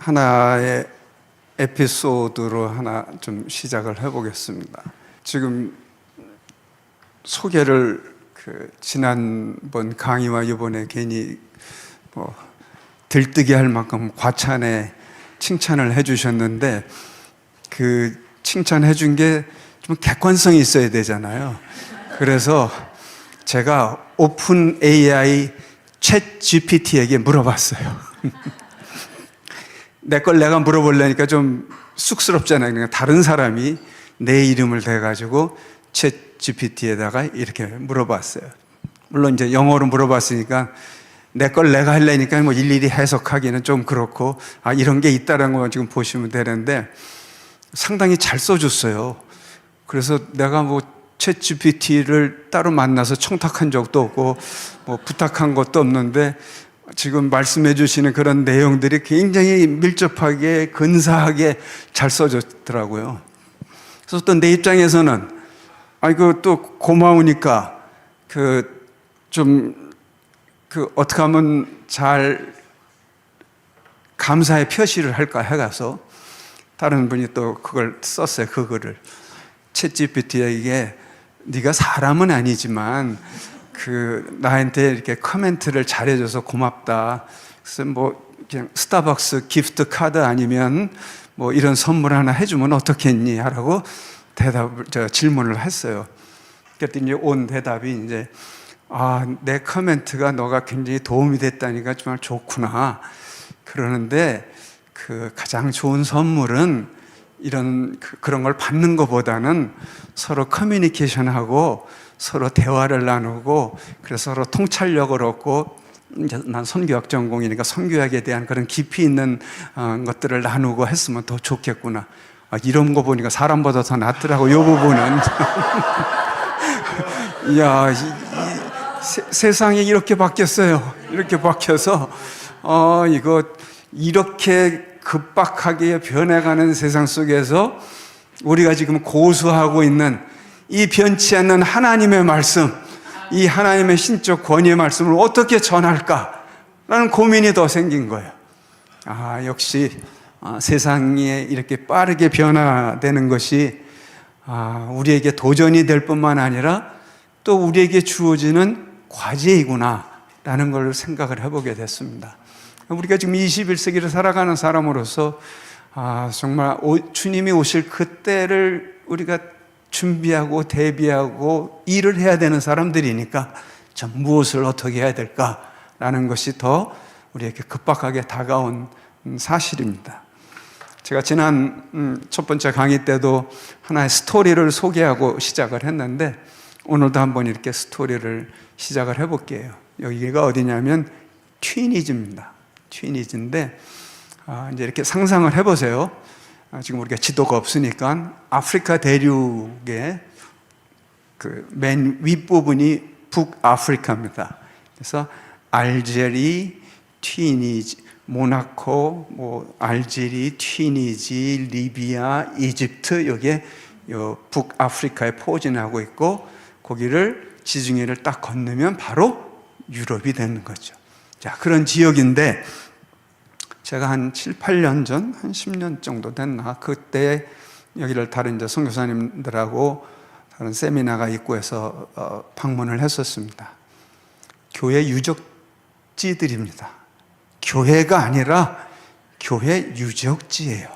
하나의 에피소드로 하나 좀 시작을 해보겠습니다. 지금 소개를 지난번 강의와 이번에 괜히 들뜨게 할 만큼 과찬에 칭찬을 해주셨는데 그 칭찬해 준 게 좀 객관성이 있어야 되잖아요. 그래서 제가 오픈 AI 챗 GPT에게 물어봤어요. 내 걸 내가 물어보려니까 좀 쑥스럽잖아요. 그러니까 다른 사람이 내 이름을 대가지고 챗 GPT에다가 이렇게 물어봤어요. 물론 이제 영어로 물어봤으니까 내 걸 내가 하려니까 뭐 일일이 해석하기는 좀 그렇고, 이런 게 있다는 거 지금 보시면 되는데 상당히 잘 써줬어요. 그래서 내가 뭐 챗 GPT를 따로 만나서 청탁한 적도 없고 뭐 부탁한 것도 없는데 지금 말씀해 주시는 그런 내용들이 굉장히 밀접하게 근사하게 잘 써졌더라고요. 그래서 또 내 입장에서는 또 고마우니까 어떻게 하면 잘 감사의 표시를 할까 해가서 다른 분이 또 그걸 썼어요. 그 글을 챗 GPT에게 네가 사람은 아니지만 나한테 이렇게 코멘트를 잘해줘서 고맙다. 그래서 뭐 그냥 스타벅스 기프트 카드 아니면 뭐 이런 선물 하나 해주면 어떻겠니? 하라고 질문을 했어요. 그랬더니 온 대답이 내 코멘트가 너가 굉장히 도움이 됐다니까 정말 좋구나. 그러는데 가장 좋은 선물은 그런 걸 받는 것보다는 서로 커뮤니케이션하고 서로 대화를 나누고 그래서 서로 통찰력을 얻고, 이제 난 선교학 전공이니까 선교학에 대한 그런 깊이 있는 것들을 나누고 했으면 더 좋겠구나. 이런 거 보니까 사람보다 더 낫더라고. 이 부분은 세상이 이렇게 바뀌었어요. 이렇게 바뀌어서 이거 이렇게 급박하게 변해가는 세상 속에서 우리가 지금 고수하고 있는 이 변치 않는 하나님의 말씀, 이 하나님의 신적 권위의 말씀을 어떻게 전할까라는 고민이 더 생긴 거예요. 역시 세상이 이렇게 빠르게 변화되는 것이 우리에게 도전이 될 뿐만 아니라 또 우리에게 주어지는 과제이구나라는 걸 생각을 해보게 됐습니다. 우리가 지금 21세기를 살아가는 사람으로서 정말 주님이 오실 그때를 우리가 준비하고 대비하고 일을 해야 되는 사람들이니까 참 무엇을 어떻게 해야 될까라는 것이 더 우리에게 급박하게 다가온 사실입니다. 제가 지난 첫 번째 강의 때도 하나의 스토리를 소개하고 시작을 했는데 오늘도 한번 이렇게 스토리를 시작을 해볼게요. 여기가 어디냐면 튀니지입니다. 튀니지인데 이제 이렇게 상상을 해보세요. 지금 우리가 지도가 없으니까 아프리카 대륙의 맨 윗부분이 북아프리카입니다. 그래서 알제리, 튀니지, 모나코, 알제리, 튀니지, 리비아, 이집트, 여기에 북아프리카에 포진하고 있고, 거기를 지중해를 딱 건너면 바로 유럽이 되는 거죠. 자, 그런 지역인데 제가 한 7, 8년 전, 한 10년 정도 됐나, 그때 여기를 다른 이제 선교사님들하고 다른 세미나가 있고 해서 방문을 했었습니다. 교회 유적지들입니다. 교회가 아니라 교회 유적지예요.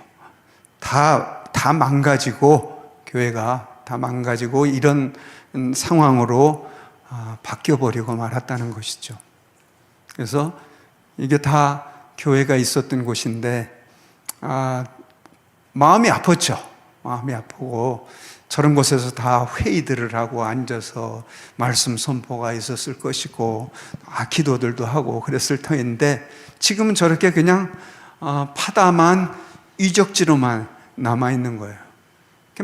다 망가지고, 교회가 다 망가지고 이런 상황으로 바뀌어버리고 말았다는 것이죠. 그래서 이게 다 교회가 있었던 곳인데 마음이 아팠죠. 마음이 아프고 저런 곳에서 다 회의들을 하고 앉아서 말씀 선포가 있었을 것이고 기도들도 하고 그랬을 터인데 지금은 저렇게 그냥 파다만 유적지로만 남아있는 거예요.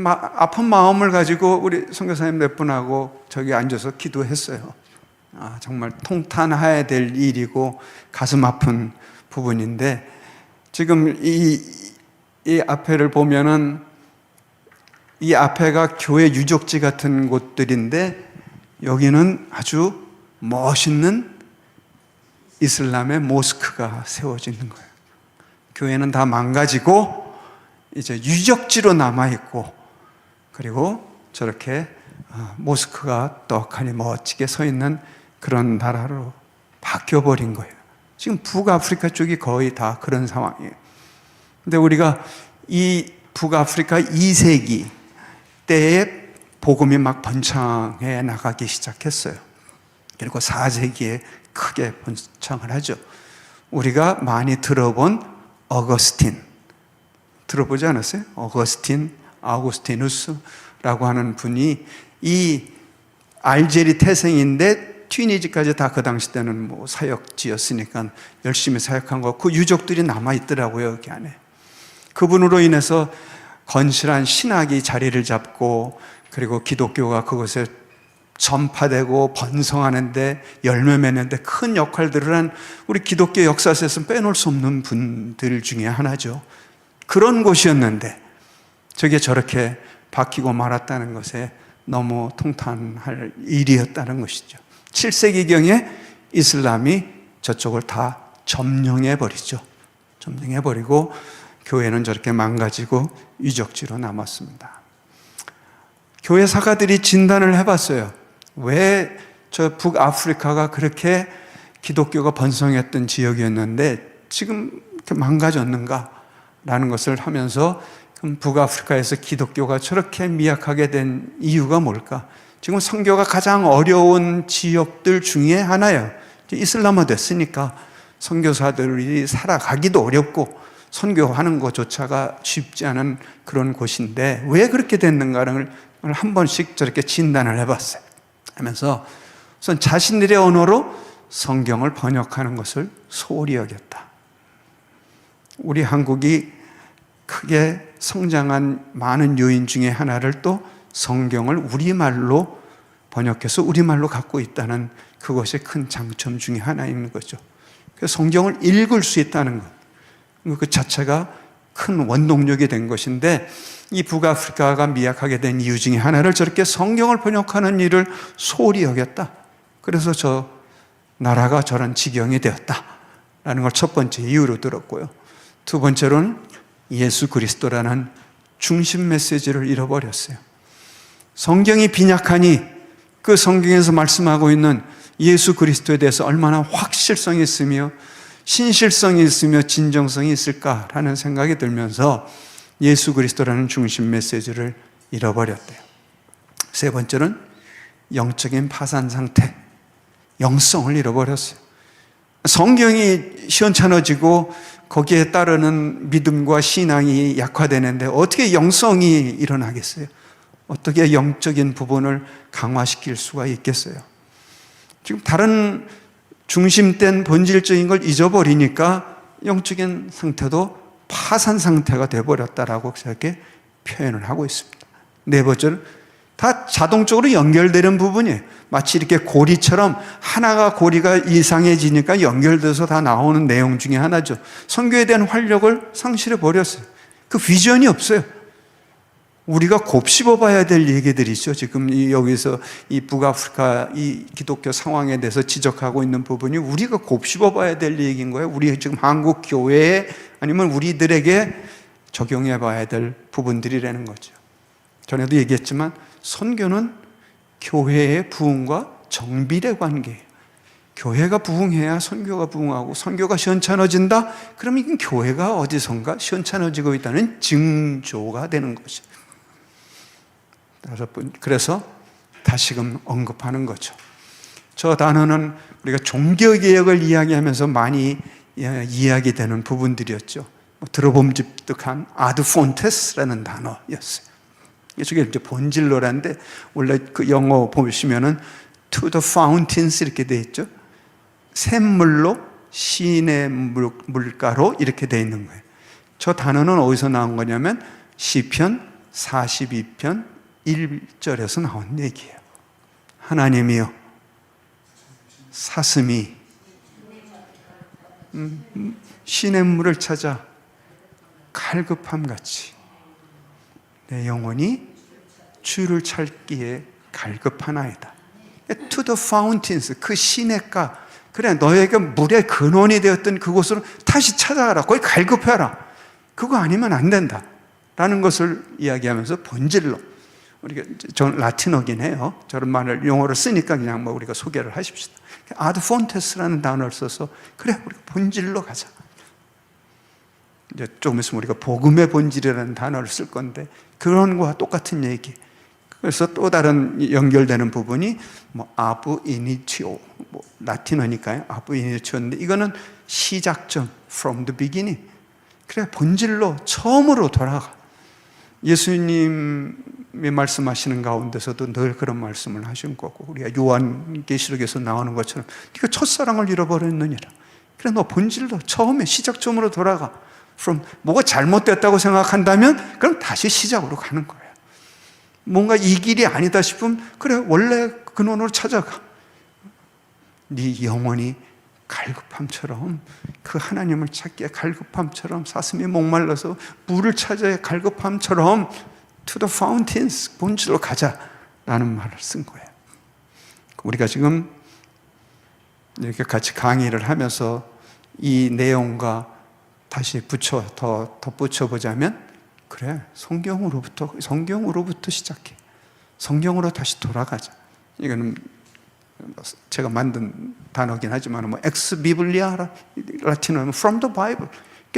아픈 마음을 가지고 우리 선교사님 몇 분하고 저기 앉아서 기도했어요. 정말 통탄해야 될 일이고 가슴 아픈 부분인데 지금 이 앞에를 보면은 이 앞에가 교회 유적지 같은 곳들인데 여기는 아주 멋있는 이슬람의 모스크가 세워지는 거예요. 교회는 다 망가지고 이제 유적지로 남아있고, 그리고 저렇게 모스크가 떡하니 멋지게 서 있는 그런 나라로 바뀌어버린 거예요. 지금 북아프리카 쪽이 거의 다 그런 상황이에요. 근데 우리가 이 북아프리카 2세기 때에 복음이 막 번창해 나가기 시작했어요. 그리고 4세기에 크게 번창을 하죠. 우리가 많이 들어본 어거스틴, 들어보지 않았어요? 어거스틴, 아우구스티누스라고 하는 분이 이 알제리 태생인데 튀니지까지 다 그 당시 때는 뭐 사역지였으니까 열심히 사역한 거, 그 유적들이 남아있더라고요, 여기 안에. 그분으로 인해서 건실한 신학이 자리를 잡고, 그리고 기독교가 그곳에 전파되고 번성하는데, 열매 맺는데 큰 역할들을 한 우리 기독교 역사에서는 빼놓을 수 없는 분들 중에 하나죠. 그런 곳이었는데 저게 저렇게 바뀌고 말았다는 것에 너무 통탄할 일이었다는 것이죠. 7세기경에 이슬람이 저쪽을 다 점령해버리죠. 점령해버리고 교회는 저렇게 망가지고 유적지로 남았습니다. 교회 사가들이 진단을 해봤어요. 왜 저 북아프리카가 그렇게 기독교가 번성했던 지역이었는데 지금 이렇게 망가졌는가? 라는 것을 하면서, 그럼 북아프리카에서 기독교가 저렇게 미약하게 된 이유가 뭘까? 지금 선교가 가장 어려운 지역들 중에 하나예요. 이슬람화 됐으니까 선교사들이 살아가기도 어렵고 선교하는 것조차가 쉽지 않은 그런 곳인데 왜 그렇게 됐는가를 한 번씩 저렇게 진단을 해봤어요. 하면서 우선 자신들의 언어로 성경을 번역하는 것을 소홀히 여겼다. 우리 한국이 크게 성장한 많은 요인 중에 하나를 또 성경을 우리말로 번역해서 우리말로 갖고 있다는 그것이 큰 장점 중에 하나인 거죠. 그래서 성경을 읽을 수 있다는 것, 그 자체가 큰 원동력이 된 것인데, 이 북아프리카가 미약하게 된 이유 중에 하나를 저렇게 성경을 번역하는 일을 소홀히 여겼다. 그래서 저 나라가 저런 지경이 되었다라는 걸 첫 번째 이유로 들었고요. 두 번째로는 예수 그리스도라는 중심 메시지를 잃어버렸어요. 성경이 빈약하니 그 성경에서 말씀하고 있는 예수 그리스도에 대해서 얼마나 확실성이 있으며 신실성이 있으며 진정성이 있을까라는 생각이 들면서 예수 그리스도라는 중심 메시지를 잃어버렸대요. 세 번째는 영적인 파산 상태, 영성을 잃어버렸어요. 성경이 시원찮아지고 거기에 따르는 믿음과 신앙이 약화되는데 어떻게 영성이 일어나겠어요? 어떻게 영적인 부분을 강화시킬 수가 있겠어요? 지금 다른 중심된 본질적인 걸 잊어버리니까 영적인 상태도 파산 상태가 되어버렸다라고 그렇게 표현을 하고 있습니다. 네 번째는 다 자동적으로 연결되는 부분이에요. 마치 이렇게 고리처럼 하나가 고리가 이상해지니까 연결돼서 다 나오는 내용 중에 하나죠. 선교에 대한 활력을 상실해 버렸어요. 그 비전이 없어요. 우리가 곱씹어 봐야 될 얘기들이죠. 지금 여기서 이 북아프리카 이 기독교 상황에 대해서 지적하고 있는 부분이 우리가 곱씹어 봐야 될 얘기인 거예요. 우리 지금 한국 교회에 아니면 우리들에게 적용해 봐야 될 부분들이라는 거죠. 전에도 얘기했지만 선교는 교회의 부흥과 정비례 관계예요. 교회가 부흥해야 선교가 부흥하고, 선교가 시원찮아진다? 그러면 이건 교회가 어디선가 시원찮아지고 있다는 징조가 되는 것이죠. 그래서 다시금 언급하는 거죠. 저 단어는 우리가 종교개혁을 이야기하면서 많이 이야기되는 부분들이었죠. 들어봄직득한 아드폰테스라는 단어였어요. 이게 이제 본질로란데, 원래 그 영어 보시면은 to the fountains 이렇게 돼 있죠. 샘물로, 시인의 물가로 이렇게 돼 있는 거예요. 저 단어는 어디서 나온 거냐면 시편 42편 1절에서 나온 얘기예요. 하나님이여 사슴이 시냇물을 찾아 갈급함같이 내 영혼이 주를 찾기에 갈급하나이다. To the fountains, 그 시냇가, 그래, 너에게 물의 근원이 되었던 그곳으로 다시 찾아가라. 거기 갈급해라. 그거 아니면 안 된다 라는 것을 이야기하면서 본질로, 우리가 전 라틴어긴 해요. 저런 말을 용어를 쓰니까 그냥 뭐 우리가 소개를 하십시다. 아드 폰테스라는 단어를 써서 그래, 우리가 본질로 가자. 이제 조금 있으면 우리가 복음의 본질이라는 단어를 쓸 건데 그런 거와 똑같은 얘기. 그래서 또 다른 연결되는 부분이 뭐 아브 이니티오, 뭐 라틴어니까요. 아브 이니티오인데 이거는 시작점, from the beginning. 그래, 본질로, 처음으로 돌아가. 예수님이 말씀하시는 가운데서도 늘 그런 말씀을 하신 거고, 우리가 요한계시록에서 나오는 것처럼 네가 첫사랑을 잃어버렸느니라. 그래, 너 본질로, 처음에 시작점으로 돌아가. from, 뭐가 잘못됐다고 생각한다면 그럼 다시 시작으로 가는 거예요. 뭔가 이 길이 아니다 싶으면 그래, 원래 근원으로 찾아가. 네 영혼이 갈급함처럼, 그 하나님을 찾기에 갈급함처럼, 사슴이 목말라서 물을 찾아야 갈급함처럼 to the fountains, 본질로 가자라는 말을 쓴 거예요. 우리가 지금 이렇게 같이 강의를 하면서 이 내용과 다시 더 덧붙여 보자면, 그래, 성경으로부터 시작해. 성경으로 다시 돌아가자. 이거는 제가 만든 단어긴 하지만 뭐 엑스 비블리아, 라틴어는 from the Bible.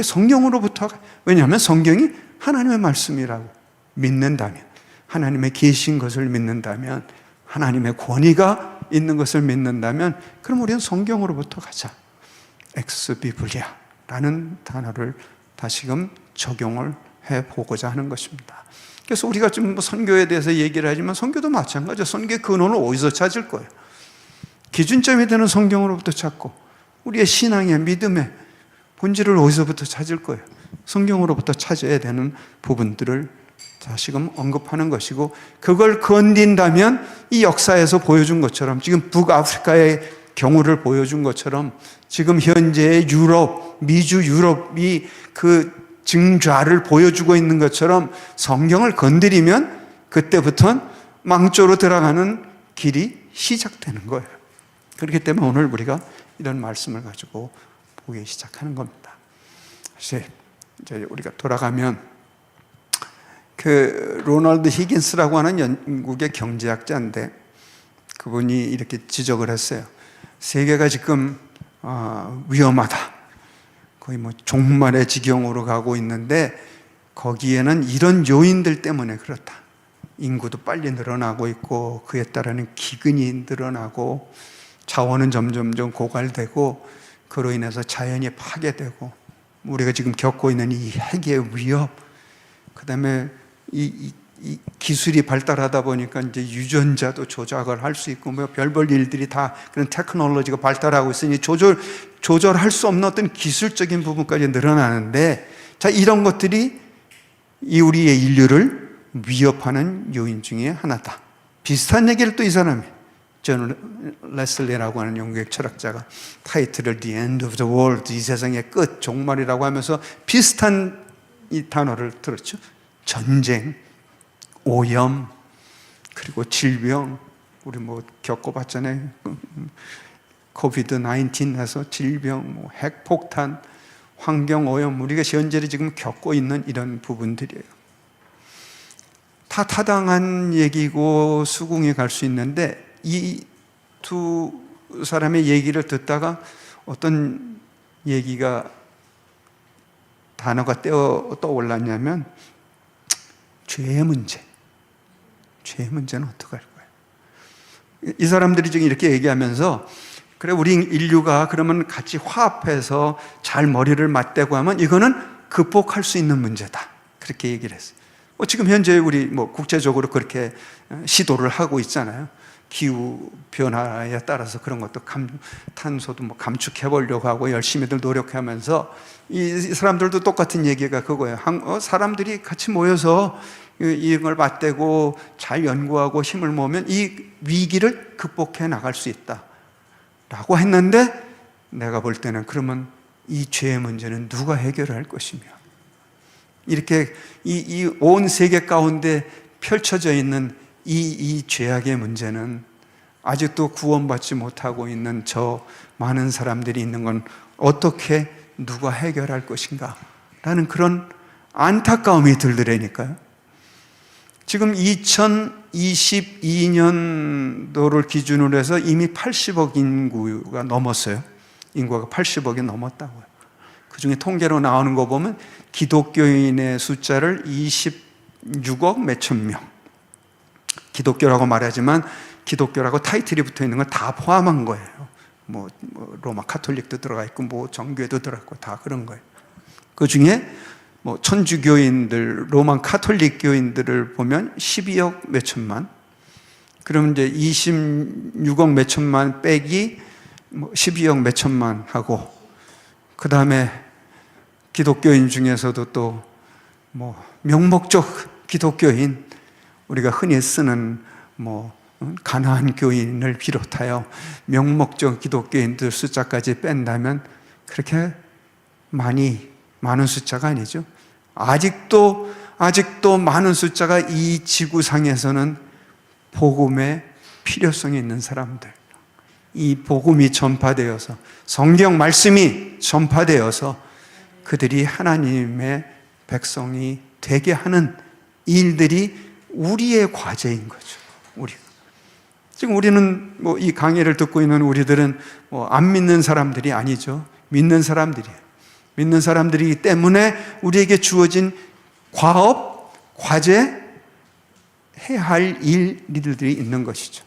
성경으로부터. 왜냐하면 성경이 하나님의 말씀이라고 믿는다면, 하나님의 계신 것을 믿는다면, 하나님의 권위가 있는 것을 믿는다면, 그럼 우리는 성경으로부터 가자. 엑스 비블리아라는 단어를 다시금 적용을 해보고자 하는 것입니다. 그래서 우리가 지금 선교에 대해서 얘기를 하지만 선교도 마찬가지예요. 선교의 근원을 어디서 찾을 거예요? 기준점이 되는 성경으로부터 찾고, 우리의 신앙의 믿음의 본질을 어디서부터 찾을 거예요? 성경으로부터 찾아야 되는 부분들을 다시금 언급하는 것이고, 그걸 건딘다면 이 역사에서 보여준 것처럼, 지금 북아프리카의 경우를 보여준 것처럼, 지금 현재의 유럽, 미주 유럽이 그 증좌를 보여주고 있는 것처럼 성경을 건드리면 그때부터는 망조로 들어가는 길이 시작되는 거예요. 그렇기 때문에 오늘 우리가 이런 말씀을 가지고 보기 시작하는 겁니다. 사실 이제 우리가 돌아가면 그 로널드 히긴스라고 하는 영국의 경제학자인데, 그분이 이렇게 지적을 했어요. 세계가 지금 위험하다, 거의 뭐 종말의 지경으로 가고 있는데, 거기에는 이런 요인들 때문에 그렇다. 인구도 빨리 늘어나고 있고, 그에 따르는 기근이 늘어나고, 자원은 점점점 고갈되고, 그로 인해서 자연이 파괴되고, 우리가 지금 겪고 있는 이 핵의 위협, 그 다음에 이 기술이 발달하다 보니까 이제 유전자도 조작을 할 수 있고, 뭐 별별 일들이 다 그런 테크놀로지가 발달하고 있으니 조절할 수 없는 어떤 기술적인 부분까지 늘어나는데, 자, 이런 것들이 이 우리의 인류를 위협하는 요인 중에 하나다. 비슷한 얘기를 또 이 사람이, 존 레슬리라고 하는 영국의 철학자가 타이틀을 The End of the World, 이 세상의 끝, 종말이라고 하면서 비슷한 이 단어를 들었죠. 전쟁, 오염, 그리고 질병, 우리 뭐 겪어봤잖아요. 코비드-19에서 질병, 뭐 핵폭탄, 환경오염, 우리가 현재를 지금 겪고 있는 이런 부분들이에요. 다 타당한 얘기고 수긍이 갈 수 있는데, 이 두 사람의 얘기를 듣다가 어떤 얘기가, 단어가 떠올랐냐면 죄의 문제. 죄의 문제는 어떻게 할 거예요? 이 사람들이 지금 이렇게 얘기하면서, 그래, 우리 인류가 그러면 같이 화합해서 잘 머리를 맞대고 하면 이거는 극복할 수 있는 문제다, 그렇게 얘기를 했어요. 지금 현재 우리 뭐 국제적으로 그렇게 시도를 하고 있잖아요. 기후 변화에 따라서 그런 것도 탄소도 뭐 감축해 보려고 하고 열심히들 노력하면서, 이 사람들도 똑같은 얘기가 그거예요. 사람들이 같이 모여서 이걸 맞대고 잘 연구하고 힘을 모으면 이 위기를 극복해 나갈 수 있다 라고 했는데, 내가 볼 때는 그러면 이 죄의 문제는 누가 해결할 것이며, 이렇게 이 온 세계 가운데 펼쳐져 있는 이 죄악의 문제는 아직도 구원받지 못하고 있는 저 많은 사람들이 있는 건 어떻게 누가 해결할 것인가 라는 그런 안타까움이 들더라니까요. 지금 2022년도를 기준으로 해서 이미 80억 인구가 넘었어요. 인구가 80억이 넘었다고요. 그 중에 통계로 나오는 거 보면 기독교인의 숫자를 26억 몇천 명, 기독교라고 말하지만 기독교라고 타이틀이 붙어 있는 건 다 포함한 거예요. 뭐 로마 카톨릭도 들어가 있고 뭐 정교회도 들어가 있고 다 그런 거예요. 그 중에 뭐 천주교인들, 로마 카톨릭 교인들을 보면 12억 몇천만, 그러면 이제 26억 몇천만 빼기 뭐 12억 몇천만 하고, 그 다음에 기독교인 중에서도 또 뭐 명목적 기독교인, 우리가 흔히 쓰는 뭐 가나안 교인을 비롯하여 명목적 기독교인들 숫자까지 뺀다면 그렇게 많은 숫자가 아니죠. 아직도 많은 숫자가 이 지구상에서는 복음의 필요성이 있는 사람들, 이 복음이 전파되어서, 성경 말씀이 전파되어서 그들이 하나님의 백성이 되게 하는 일들이 우리의 과제인 거죠. 지금 우리는 뭐 이 강의를 듣고 있는 우리들은 뭐 안 믿는 사람들이 아니죠. 믿는 사람들이에요. 믿는 사람들이기 때문에 우리에게 주어진 과업, 과제, 해야 할 일들이 있는 것이죠.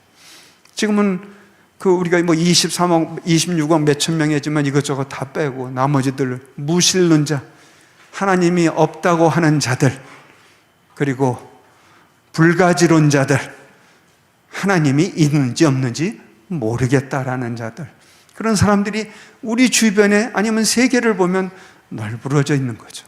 지금은 우리가 뭐 23억, 26억 몇천 명이지만 이것저것 다 빼고 나머지들 무신론자, 하나님이 없다고 하는 자들, 그리고 불가지론자들, 하나님이 있는지 없는지 모르겠다라는 자들, 그런 사람들이 우리 주변에 아니면 세계를 보면 널브러져 있는 거죠.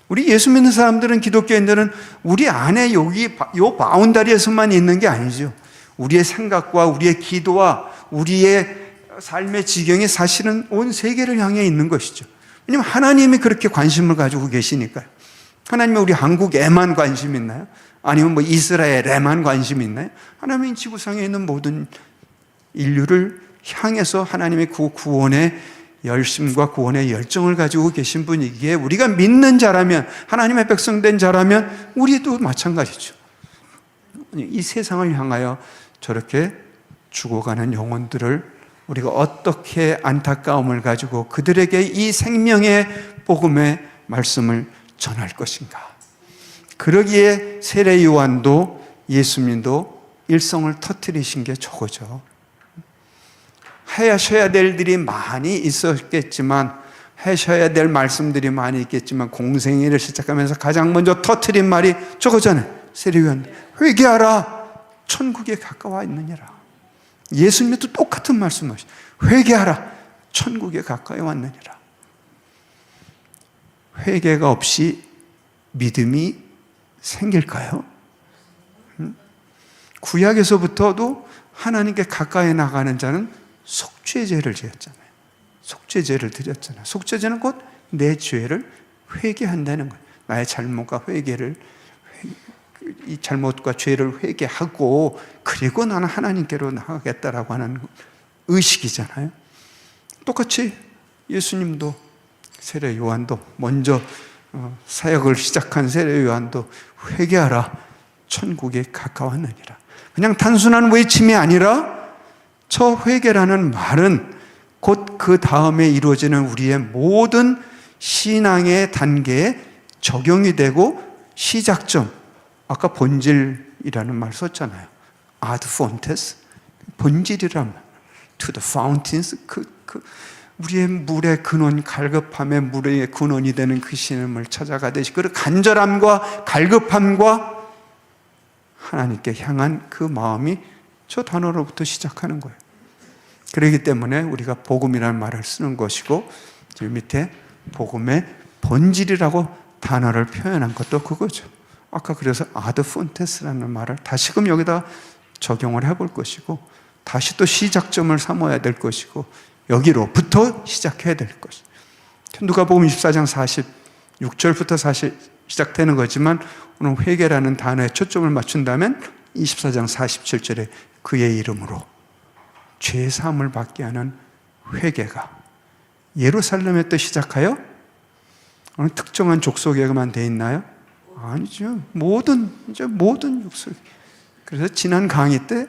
우리 예수 믿는 사람들은, 기독교인들은 우리 안에 여기 요 바운다리에서만 있는 게 아니죠. 우리의 생각과 우리의 기도와 우리의 삶의 지경이 사실은 온 세계를 향해 있는 것이죠. 왜냐하면 하나님이 그렇게 관심을 가지고 계시니까요. 하나님이 우리 한국에만 관심 있나요? 아니면 뭐 이스라엘에만 관심 있나요? 하나님이 지구상에 있는 모든 인류를 향해서 하나님의 그 구원의 열심과 구원의 열정을 가지고 계신 분이기에, 우리가 믿는 자라면, 하나님의 백성된 자라면 우리도 마찬가지죠. 이 세상을 향하여 저렇게 죽어가는 영혼들을 우리가 어떻게 안타까움을 가지고 그들에게 이 생명의 복음의 말씀을 전할 것인가. 그러기에 세례 요한도 예수님도 일성을 터뜨리신 게 저거죠. 하셔야 될 일이 많이 있었겠지만, 하셔야 될 말씀들이 많이 있겠지만, 공생애를 시작하면서 가장 먼저 터뜨린 말이 저거잖아요. 세례 요한, 회개하라, 천국에 가까워 있느니라. 예수님도 똑같은 말씀하시죠. 회개하라, 천국에 가까이 왔느니라. 회개가 없이 믿음이 생길까요? 구약에서부터도 하나님께 가까이 나가는 자는 속죄제를 지었잖아요. 속죄제를 드렸잖아요. 속죄제는 곧 내 죄를 회개한다는 거예요. 나의 잘못과 이 잘못과 죄를 회개하고, 그리고 나는 하나님께로 나가겠다라고 하는 의식이잖아요. 똑같이 예수님도, 세례 요한도, 먼저 사역을 시작한 세례 요한도 회개하라, 천국에 가까웠느니라. 그냥 단순한 외침이 아니라 저 회개라는 말은 곧 그 다음에 이루어지는 우리의 모든 신앙의 단계에 적용이 되고, 시작점, 아까 본질이라는 말 썼잖아요. Ad fontes, 본질이란 말. To the fountains, 우리의 물의 근원, 갈급함의 물의 근원이 되는 그 신음을 찾아가듯이, 그 간절함과 갈급함과 하나님께 향한 그 마음이 저 단어로부터 시작하는 거예요. 그렇기 때문에 우리가 복음이라는 말을 쓰는 것이고, 저 밑에 복음의 본질이라고 단어를 표현한 것도 그거죠. 아까 그래서 아드 폰테스라는 말을 다시금 여기다 적용을 해볼 것이고, 다시 또 시작점을 삼아야 될 것이고, 여기로부터 시작해야 될 것이죠. 누가복음 24장 46절부터 사실 시작되는 거지만, 오늘 회개라는 단어에 초점을 맞춘다면 24장 47절에 그의 이름으로 죄사함을 받게 하는 회개가 예루살렘에 또 시작하여 어느 특정한 족속에만 돼 있나요? 아니죠. 모든 족속. 그래서 지난 강의 때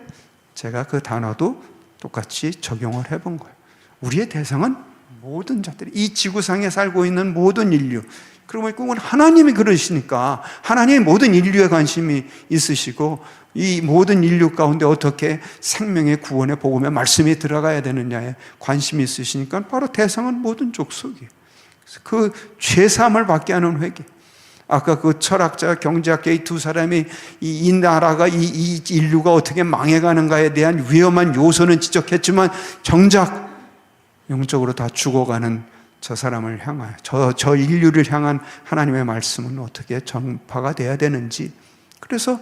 제가 그 단어도 똑같이 적용을 해본 거예요. 우리의 대상은 모든 자들이, 이 지구상에 살고 있는 모든 인류. 그러고 보니까 하나님이 그러시니까 하나님이 모든 인류에 관심이 있으시고 이 모든 인류 가운데 어떻게 생명의 구원의 복음의 말씀이 들어가야 되느냐에 관심이 있으시니까 바로 대상은 모든 족속이에요. 그 죄사함을 받게 하는 회개. 아까 그 철학자, 경제학자 이 두 사람이 이 나라가 이 인류가 어떻게 망해가는가에 대한 위험한 요소는 지적했지만 정작 영적으로 다 죽어가는 저 사람을 향하여 저 인류를 향한 하나님의 말씀은 어떻게 전파가 돼야 되는지, 그래서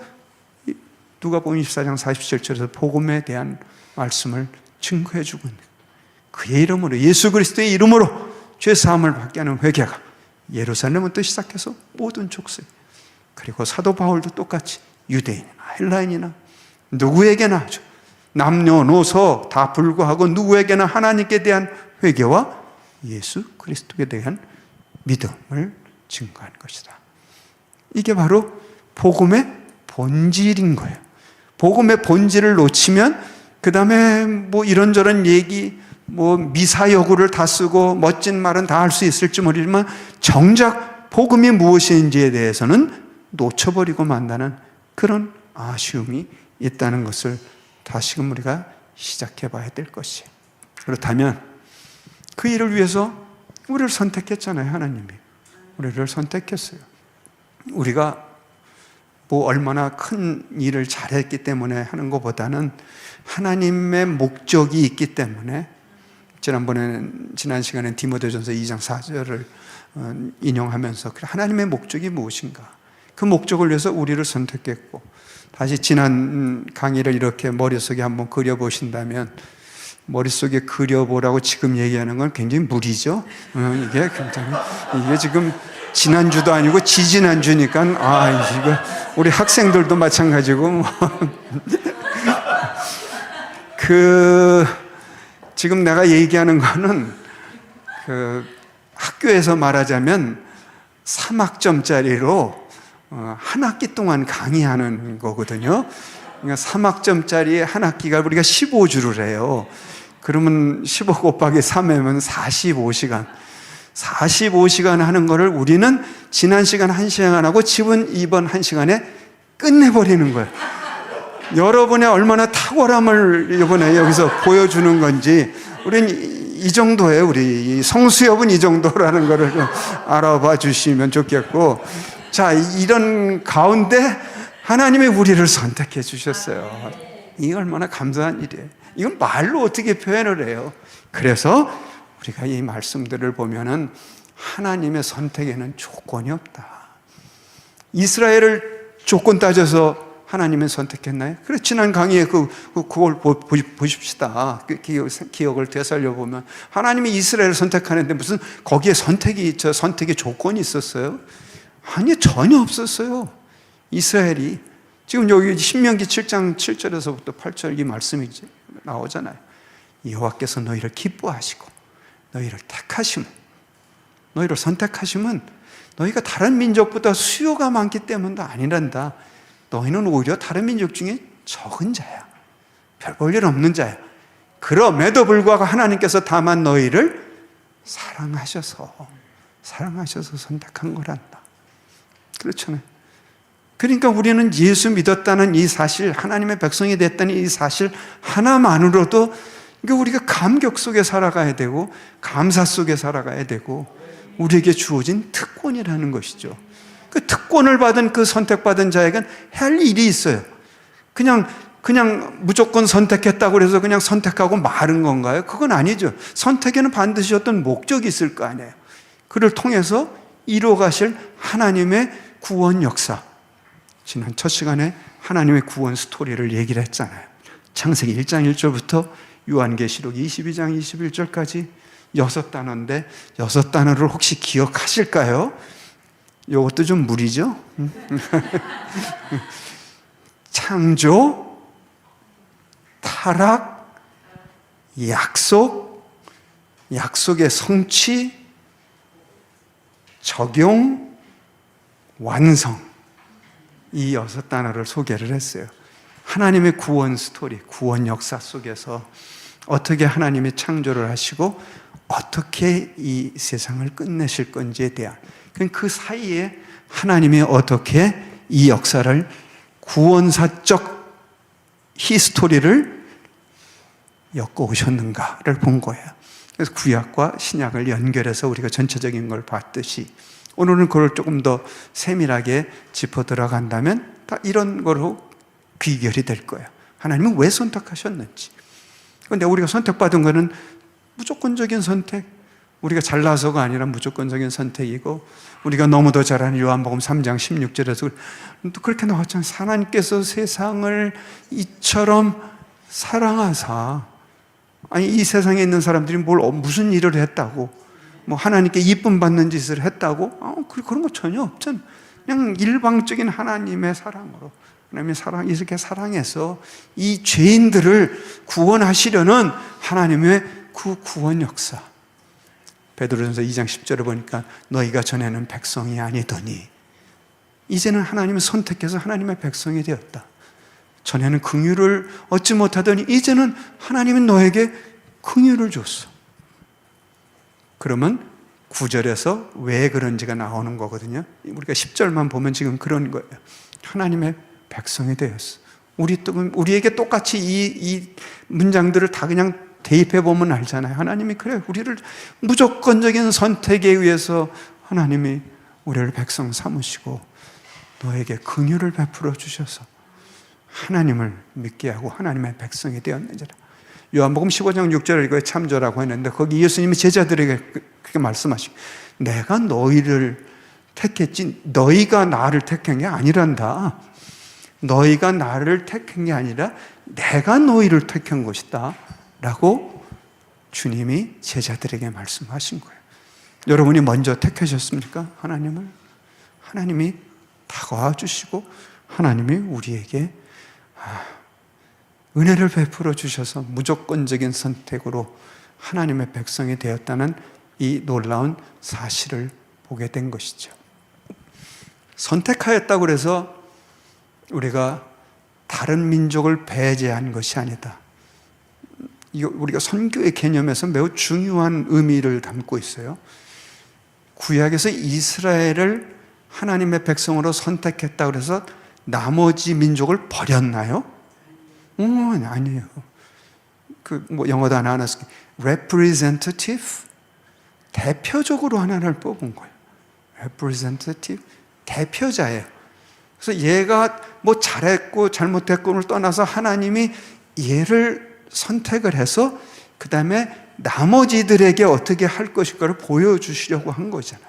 누가복음 24장 47절에서 복음에 대한 말씀을 증거해 주고 있는 그의 이름으로, 예수 그리스도의 이름으로 죄사함을 받게 하는 회개가 예루살렘부터 시작해서 모든 족속, 그리고 사도 바울도 똑같이 유대인이나 헬라인이나 누구에게나 남녀노소 다 불구하고 누구에게나 하나님께 대한 회개와 예수 그리스도에 대한 믿음을 증거한 것이다. 이게 바로 복음의 본질인 거예요. 복음의 본질을 놓치면 그 다음에 뭐 이런저런 얘기, 뭐 미사여구를 다 쓰고 멋진 말은 다 할 수 있을지 모르지만 정작 복음이 무엇인지에 대해서는 놓쳐버리고 만다는 그런 아쉬움이 있다는 것을 다시금 우리가 시작해 봐야 될 것이에요. 그렇다면 그 일을 위해서 우리를 선택했잖아요. 하나님이 우리를 선택했어요. 우리가 뭐 얼마나 큰 일을 잘했기 때문에 하는 것보다는 하나님의 목적이 있기 때문에, 지난 시간에 디모데전서 2장 4절을 인용하면서 하나님의 목적이 무엇인가, 그 목적을 위해서 우리를 선택했고, 다시 지난 강의를 이렇게 머릿속에 한번 그려보신다면, 머릿속에 그려보라고 지금 얘기하는 건 굉장히 무리죠. 이게 지금 지난주도 아니고 지지난주니까, 이거 우리 학생들도 마찬가지고, 지금 내가 얘기하는 거는 학교에서 말하자면 3학점짜리로 한 학기 동안 강의하는 거거든요. 그러니까 3학점짜리 한 학기가 우리가 15주를 해요. 그러면 15 곱하기 3이면 45시간. 45시간 하는 거를 우리는 지난 시간 1시간 하고 집은 이번 1시간에 끝내버리는 거예요. 여러분의 얼마나 탁월함을 이번에 여기서 보여주는 건지, 우리는 이 정도예요. 우리 성수협은 이 정도라는 거를 좀 알아봐 주시면 좋겠고, 자, 이런 가운데 하나님이 우리를 선택해 주셨어요. 이게 얼마나 감사한 일이에요. 이건 말로 어떻게 표현을 해요. 그래서 우리가 이 말씀들을 보면은 하나님의 선택에는 조건이 없다. 이스라엘을 조건 따져서 하나님은 선택했나요? 그래, 지난 강의에 그걸 보십시다. 기억을 되살려 보면 하나님이 이스라엘을 선택하는데 무슨 거기에 선택의 조건이 있었어요? 아니, 전혀 없었어요. 이스라엘이 지금 여기 신명기 7장 7절에서부터 8절 이 말씀이 나오잖아요. 여호와께서 너희를 기뻐하시고 너희를 택하시면, 너희를 선택하시면 너희가 다른 민족보다 수요가 많기 때문도 아니란다. 너희는 오히려 다른 민족 중에 적은 자야. 별 볼 일 없는 자야. 그럼에도 불구하고 하나님께서 다만 너희를 사랑하셔서 선택한 거란다. 그렇잖아요. 그러니까 우리는 예수 믿었다는 이 사실, 하나님의 백성이 됐다는 이 사실 하나만으로도 우리가 감격 속에 살아가야 되고 감사 속에 살아가야 되고, 우리에게 주어진 특권이라는 것이죠. 그 특권을 받은, 그 선택받은 자에겐 할 일이 있어요. 그냥 무조건 선택했다고 해서 그냥 선택하고 마른 건가요? 그건 아니죠. 선택에는 반드시 어떤 목적이 있을 거 아니에요. 그를 통해서 이루어가실 하나님의 구원 역사. 지난 첫 시간에 하나님의 구원 스토리를 얘기를 했잖아요. 창세기 1장 1절부터 요한계시록 22장 21절까지 6단어인데 6단어를 혹시 기억하실까요? 이것도 좀 무리죠? 창조, 타락, 약속, 약속의 성취, 적용, 완성, 이 6단어를 소개를 했어요. 하나님의 구원 스토리, 구원 역사 속에서 어떻게 하나님이 창조를 하시고 어떻게 이 세상을 끝내실 건지에 대한, 그 사이에 하나님이 어떻게 이 역사를, 구원사적 히스토리를 엮어 오셨는가를 본 거예요. 그래서 구약과 신약을 연결해서 우리가 전체적인 걸 봤듯이, 오늘은 그걸 조금 더 세밀하게 짚어 들어간다면 다 이런 거로 귀결이 될 거예요. 하나님은 왜 선택하셨는지. 그런데 우리가 선택받은 거는 무조건적인 선택, 우리가 잘나서가 아니라 무조건적인 선택이고, 우리가 너무도 잘 아는 요한복음 3장 16절에서 또 그렇게 나왔잖아요. 하나님께서 세상을 이처럼 사랑하사, 아니 이 세상에 있는 사람들이 무슨 일을 했다고, 뭐 하나님께 이쁨 받는 짓을 했다고, 그런 거 전혀 없잖아요. 그냥 일방적인 하나님의 사랑으로, 하나님의 사랑, 이렇게 사랑해서 이 죄인들을 구원하시려는 하나님의 그 구원 역사. 베드로전서 2장 10절에 보니까 너희가 전에는 백성이 아니더니 이제는 하나님을 선택해서 하나님의 백성이 되었다. 전에는 긍휼을 얻지 못하더니 이제는 하나님은 너에게 긍휼을 줬어. 그러면 9절에서 왜 그런지가 나오는 거거든요. 우리가 10절만 보면 지금 그런 거예요. 하나님의 백성이 되었어. 우리에게 똑같이 이 문장들을 다 그냥 대입해 보면 알잖아요. 하나님이 그래, 우리를 무조건적인 선택에 의해서 하나님이 우리를 백성 삼으시고 너에게 긍휼을 베풀어 주셔서 하나님을 믿게 하고 하나님의 백성이 되었느니라. 요한복음 15장 6절을 이거에 참조라고 했는데, 거기 예수님이 제자들에게 그렇게 말씀하시고, 내가 너희를 택했지 너희가 나를 택한 게 아니란다. 너희가 나를 택한 게 아니라 내가 너희를 택한 것이다 라고 주님이 제자들에게 말씀하신 거예요. 여러분이 먼저 택하셨습니까? 하나님을? 하나님이 다가와 주시고 하나님이 우리에게 은혜를 베풀어 주셔서 무조건적인 선택으로 하나님의 백성이 되었다는 이 놀라운 사실을 보게 된 것이죠. 선택하였다고 해서 우리가 다른 민족을 배제한 것이 아니다. 이거 우리가 선교의 개념에서 매우 중요한 의미를 담고 있어요. 구약에서 이스라엘을 하나님의 백성으로 선택했다고 해서 나머지 민족을 버렸나요? 아니에요. 영어도 하나 나왔어요. representative, 대표적으로 하나를 뽑은 거예요. representative, 대표자예요. 그래서 얘가 뭐 잘했고 잘못했고를 떠나서 하나님이 얘를 선택을 해서 그 다음에 나머지들에게 어떻게 할 것일까를 보여주시려고 한 거잖아요.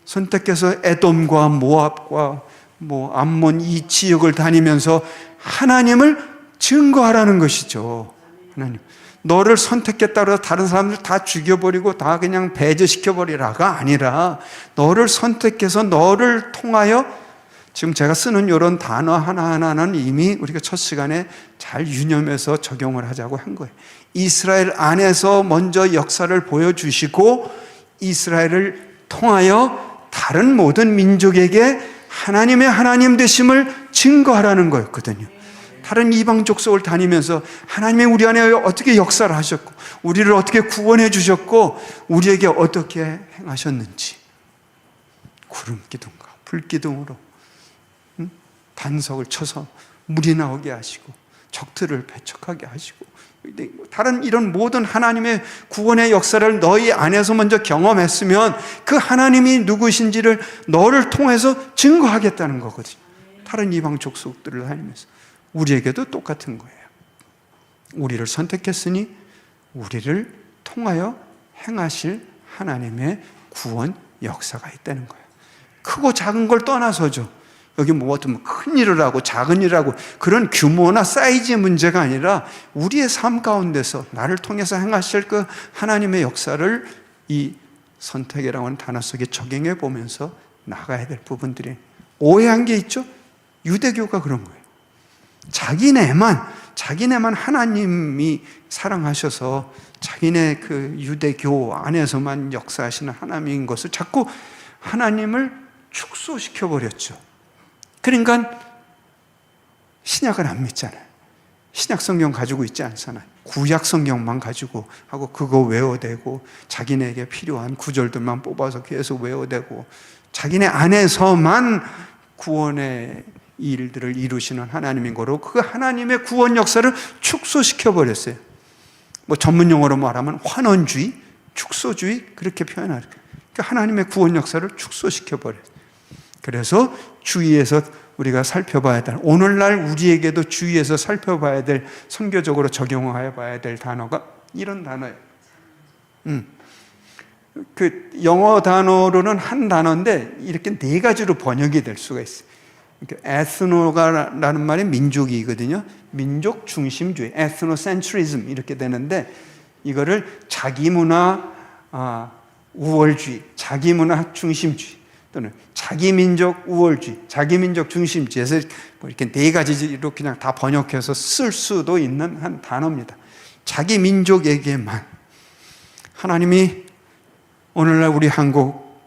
선택해서 에돔과 모압과 암몬 이 지역을 다니면서 하나님을 증거하라는 것이죠. 하나님, 너를 선택했다고 해서 다른 사람들 다 죽여버리고 다 그냥 배제시켜버리라가 아니라 너를 선택해서 너를 통하여, 지금 제가 쓰는 이런 단어 하나하나는 이미 우리가 첫 시간에 잘 유념해서 적용을 하자고 한 거예요. 이스라엘 안에서 먼저 역사를 보여주시고 이스라엘을 통하여 다른 모든 민족에게 하나님의 하나님 되심을 증거하라는 거였거든요. 다른 이방 족속을 다니면서 하나님의 우리 안에 어떻게 역사를 하셨고 우리를 어떻게 구원해 주셨고 우리에게 어떻게 행하셨는지, 구름 기둥과 불 기둥으로 단석을 쳐서 물이 나오게 하시고 적들을 배척하게 하시고, 다른 이런 모든 하나님의 구원의 역사를 너희 안에서 먼저 경험했으면 그 하나님이 누구신지를 너를 통해서 증거하겠다는 거거든요. 다른 이방 족속들을 다니면서 우리에게도 똑같은 거예요. 우리를 선택했으니 우리를 통하여 행하실 하나님의 구원 역사가 있다는 거예요. 크고 작은 걸 떠나서죠. 여기 어떤 큰 일을 하고 작은 일을 하고 그런 규모나 사이즈의 문제가 아니라 우리의 삶 가운데서 나를 통해서 행하실 그 하나님의 역사를 이 선택이라고 하는 단어 속에 적용해 보면서 나가야 될 부분들이, 오해한 게 있죠? 유대교가 그런 거예요. 자기네만 자기네만 하나님이 사랑하셔서 자기네 그 유대교 안에서만 역사하시는 하나님인 것을 자꾸 하나님을 축소시켜 버렸죠. 그러니까 신약을 안 믿잖아요. 신약 성경 가지고 있지 않잖아요. 구약 성경만 가지고 하고 그거 외워대고 자기네에게 필요한 구절들만 뽑아서 계속 외워대고 자기네 안에서만 구원의 일들을 이루시는 하나님인 거로 그 하나님의 구원 역사를 축소시켜 버렸어요. 뭐 전문 용어로 말하면 환원주의, 축소주의 그렇게 표현하는 거예요. 그러니까 하나님의 구원 역사를 축소시켜 버려요. 그래서 주위에서 우리가 살펴봐야 될, 오늘날 우리에게도 주위에서 살펴봐야 될, 선교적으로 적용해 봐야 될 단어가 이런 단어예요. 그 영어 단어로는 한 단어인데 이렇게 네 가지로 번역이 될 수가 있어요. 에스노가라는 말이 민족이거든요. 민족 중심주의, 에스노센트리즘 이렇게 되는데 이거를 자기 문화 우월주의, 자기 문화 중심주의 또는 자기 민족 우월주의, 자기 민족 중심주의에서 뭐 이렇게 네 가지로 그냥 다 번역해서 쓸 수도 있는 한 단어입니다. 자기 민족에게만 하나님이 오늘날 우리 한국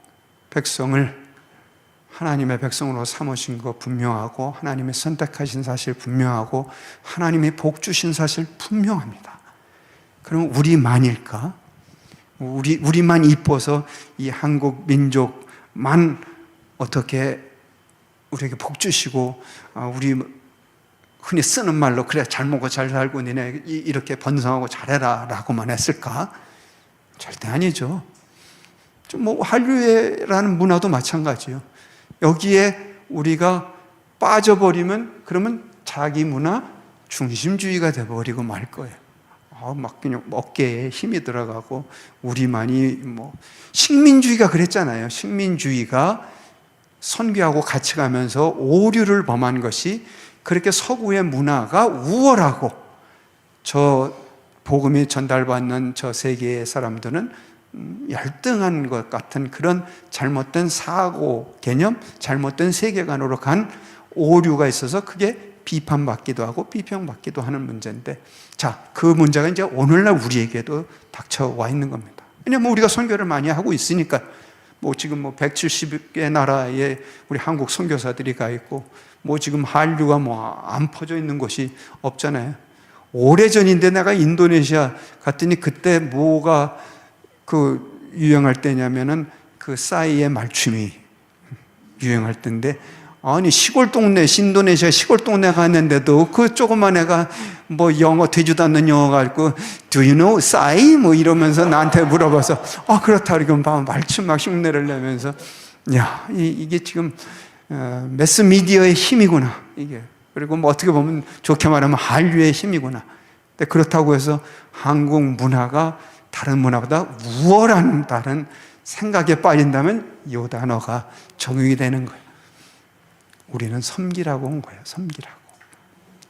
백성을 하나님의 백성으로 삼으신 거 분명하고 하나님의 선택하신 사실 분명하고 하나님이 복 주신 사실 분명합니다. 그럼 우리만일까? 우리만 이뻐서 이 한국 민족만 어떻게 우리에게 복 주시고 우리 흔히 쓰는 말로 그래 잘 먹고 잘 살고 니네 이렇게 번성하고 잘해라 라고만 했을까? 절대 아니죠. 뭐 한류회라는 문화도 마찬가지예요. 여기에 우리가 빠져버리면 그러면 자기 문화 중심주의가 돼버리고 말 거예요. 막 그냥 어깨에 힘이 들어가고 우리만이 뭐 식민주의가 그랬잖아요. 식민주의가 선교하고 같이 가면서 오류를 범한 것이 그렇게 서구의 문화가 우월하고 저 복음이 전달받는 저 세계의 사람들은 열등한 것 같은 그런 잘못된 사고 개념, 잘못된 세계관으로 간 오류가 있어서 그게 비판받기도 하고 비평받기도 하는 문제인데, 자, 그 문제가 이제 오늘날 우리에게도 닥쳐와 있는 겁니다. 왜냐면 우리가 선교를 많이 하고 있으니까, 뭐 지금 뭐 170개 나라에 우리 한국 선교사들이 가 있고, 뭐 지금 한류가 뭐 안 퍼져 있는 곳이 없잖아요. 오래전인데 내가 인도네시아 갔더니 그때 뭐가 그 유행할 때냐면은 그 싸이의 말춤이 유행할 때인데, 아니 시골 동네, 인도네시아 시골 동네 갔는데도 그 조그만 애가 뭐 영어 되지도 않는 영어가 있고 Do you know 싸이? 뭐 이러면서 나한테 물어봐서 그렇다 그러고 막 말춤 막 흉내를 내면서 야, 이게 지금 매스 미디어의 힘이구나 이게. 그리고 뭐 어떻게 보면 좋게 말하면 한류의 힘이구나. 근데 그렇다고 해서 한국 문화가 다른 문화보다 우월한 다른 생각에 빠진다면 이 단어가 적용이 되는 거예요. 우리는 섬기라고 온 거예요. 섬기라고.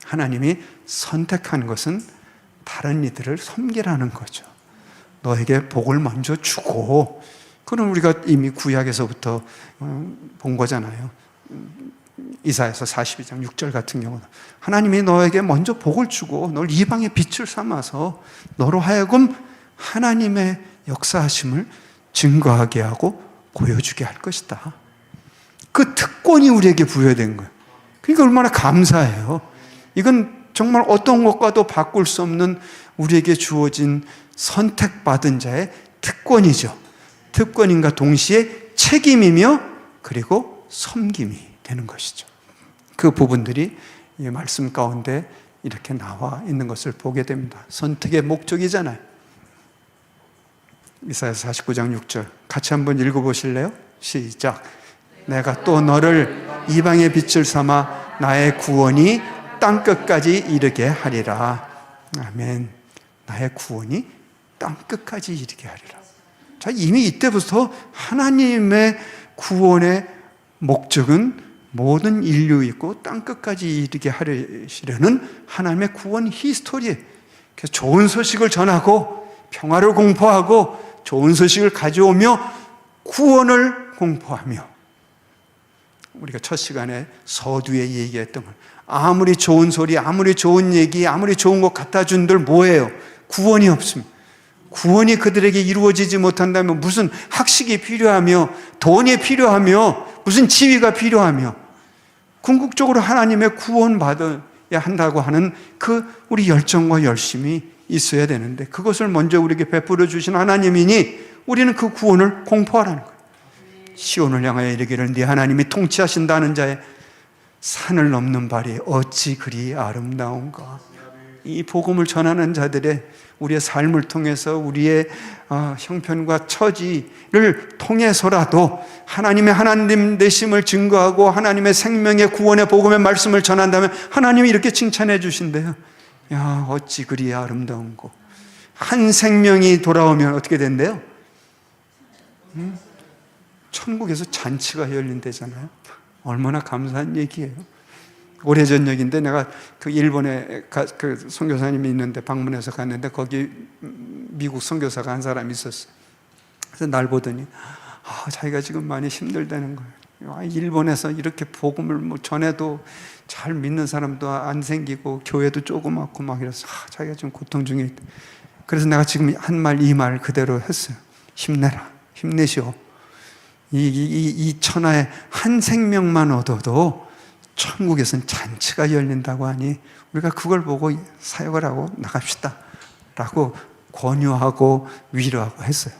하나님이 선택한 것은 다른 이들을 섬기라는 거죠. 너에게 복을 먼저 주고, 그럼 우리가 이미 구약에서부터 본 거잖아요. 이사야서 42장 6절 같은 경우는 하나님이 너에게 먼저 복을 주고 널 이방의 빛을 삼아서 너로 하여금 하나님의 역사하심을 증거하게 하고 보여주게 할 것이다. 그 특권이 우리에게 부여된 거예요. 그러니까 얼마나 감사해요. 이건 정말 어떤 것과도 바꿀 수 없는 우리에게 주어진 선택받은 자의 특권이죠. 특권인가 동시에 책임이며 그리고 섬김이 되는 것이죠. 그 부분들이 이 말씀 가운데 이렇게 나와 있는 것을 보게 됩니다. 선택의 목적이잖아요. 이사야서 49장 6절 같이 한번 읽어보실래요? 시작. 내가 또 너를 이방의 빛을 삼아 나의 구원이 땅끝까지 이르게 하리라. 아멘. 나의 구원이 땅끝까지 이르게 하리라. 자, 이미 이때부터 하나님의 구원의 목적은 모든 인류 있고 땅끝까지 이르게 하시려는 하나님의 구원 히스토리. 그래서 좋은 소식을 전하고 평화를 공포하고 좋은 소식을 가져오며 구원을 공포하며 우리가 첫 시간에 서두에 얘기했던 걸, 아무리 좋은 소리, 아무리 좋은 얘기, 아무리 좋은 것 갖다 준들 뭐예요? 구원이 없습니다. 구원이 그들에게 이루어지지 못한다면 무슨 학식이 필요하며 돈이 필요하며 무슨 지위가 필요하며 궁극적으로 하나님의 구원받아야 한다고 하는 그 우리 열정과 열심이 있어야 되는데, 그것을 먼저 우리에게 베풀어 주신 하나님이니 우리는 그 구원을 공포하라는 거예요. 시온을 향하여 이르기를 네 하나님이 통치하신다는 자의 산을 넘는 발이 어찌 그리 아름다운가. 이 복음을 전하는 자들의 우리의 삶을 통해서 우리의 형편과 처지를 통해서라도 하나님의 하나님 되심을 증거하고 하나님의 생명의 구원의 복음의 말씀을 전한다면 하나님이 이렇게 칭찬해 주신대요. 야, 어찌 그리 아름다운고. 한 생명이 돌아오면 어떻게 된대요? 천국에서 잔치가 열린대잖아요. 얼마나 감사한 얘기예요. 오래전 얘기인데 내가 그 일본에 그 선교사님이 있는데 방문해서 갔는데 거기 미국 선교사가 한 사람이 있었어요. 그래서 날 보더니 자기가 지금 많이 힘들다는 거예요. 일본에서 이렇게 복음을 뭐 전해도 잘 믿는 사람도 안 생기고 교회도 조그맣고 막 이래서 자기가 좀 고통 중에 있다. 그래서 내가 지금 한 말 이 말 그대로 했어요. 힘내라, 힘내시오. 이 천하에 한 생명만 얻어도 천국에서는 잔치가 열린다고 하니 우리가 그걸 보고 사역을 하고 나갑시다 라고 권유하고 위로하고 했어요.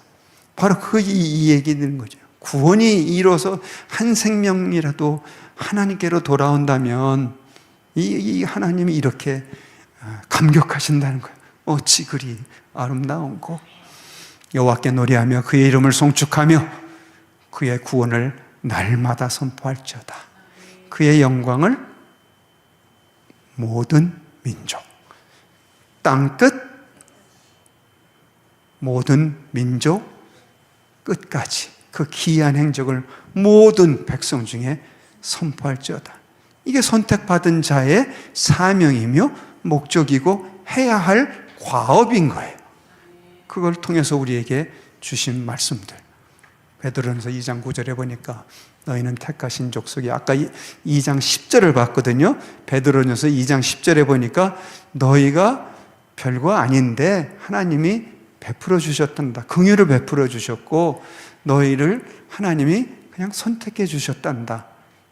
바로 이 얘기는 거죠. 구원이 이뤄서 한 생명이라도 하나님께로 돌아온다면 이 하나님이 이렇게 감격하신다는 거예요. 어찌 그리 아름다운고. 여호와께 노래하며 그의 이름을 송축하며 그의 구원을 날마다 선포할지어다. 그의 영광을 모든 민족, 땅끝 모든 민족 끝까지 그 기이한 행적을 모든 백성 중에 선포할지어다. 이게 선택받은 자의 사명이며 목적이고 해야 할 과업인 거예요. 그걸 통해서 우리에게 주신 말씀들. 베드로전서 2장 9절에 보니까 너희는 택하신 족속이, 아까 2장 10절을 봤거든요. 베드로전서 2장 10절에 보니까 너희가 별거 아닌데 하나님이 베풀어 주셨단다. 긍휼을 베풀어 주셨고 너희를 하나님이 그냥 선택해 주셨단다.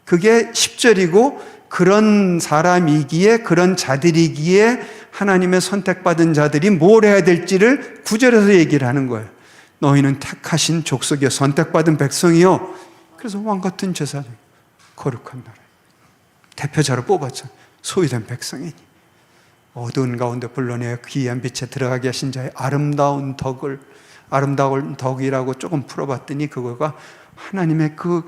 그게 10절이고 그런 사람이기에, 그런 자들이기에 하나님의 선택받은 자들이 뭘 해야 될지를 9절에서 얘기를 하는 거예요. 너희는 택하신 족속이요, 선택받은 백성이요. 그래서 왕같은 제사장, 거룩한 나라, 대표자로 뽑았죠. 소유된 백성이니 어두운 가운데 불러내어 귀한 빛에 들어가게 하신 자의 아름다운 덕이라고 조금 풀어봤더니 그거가 하나님의 그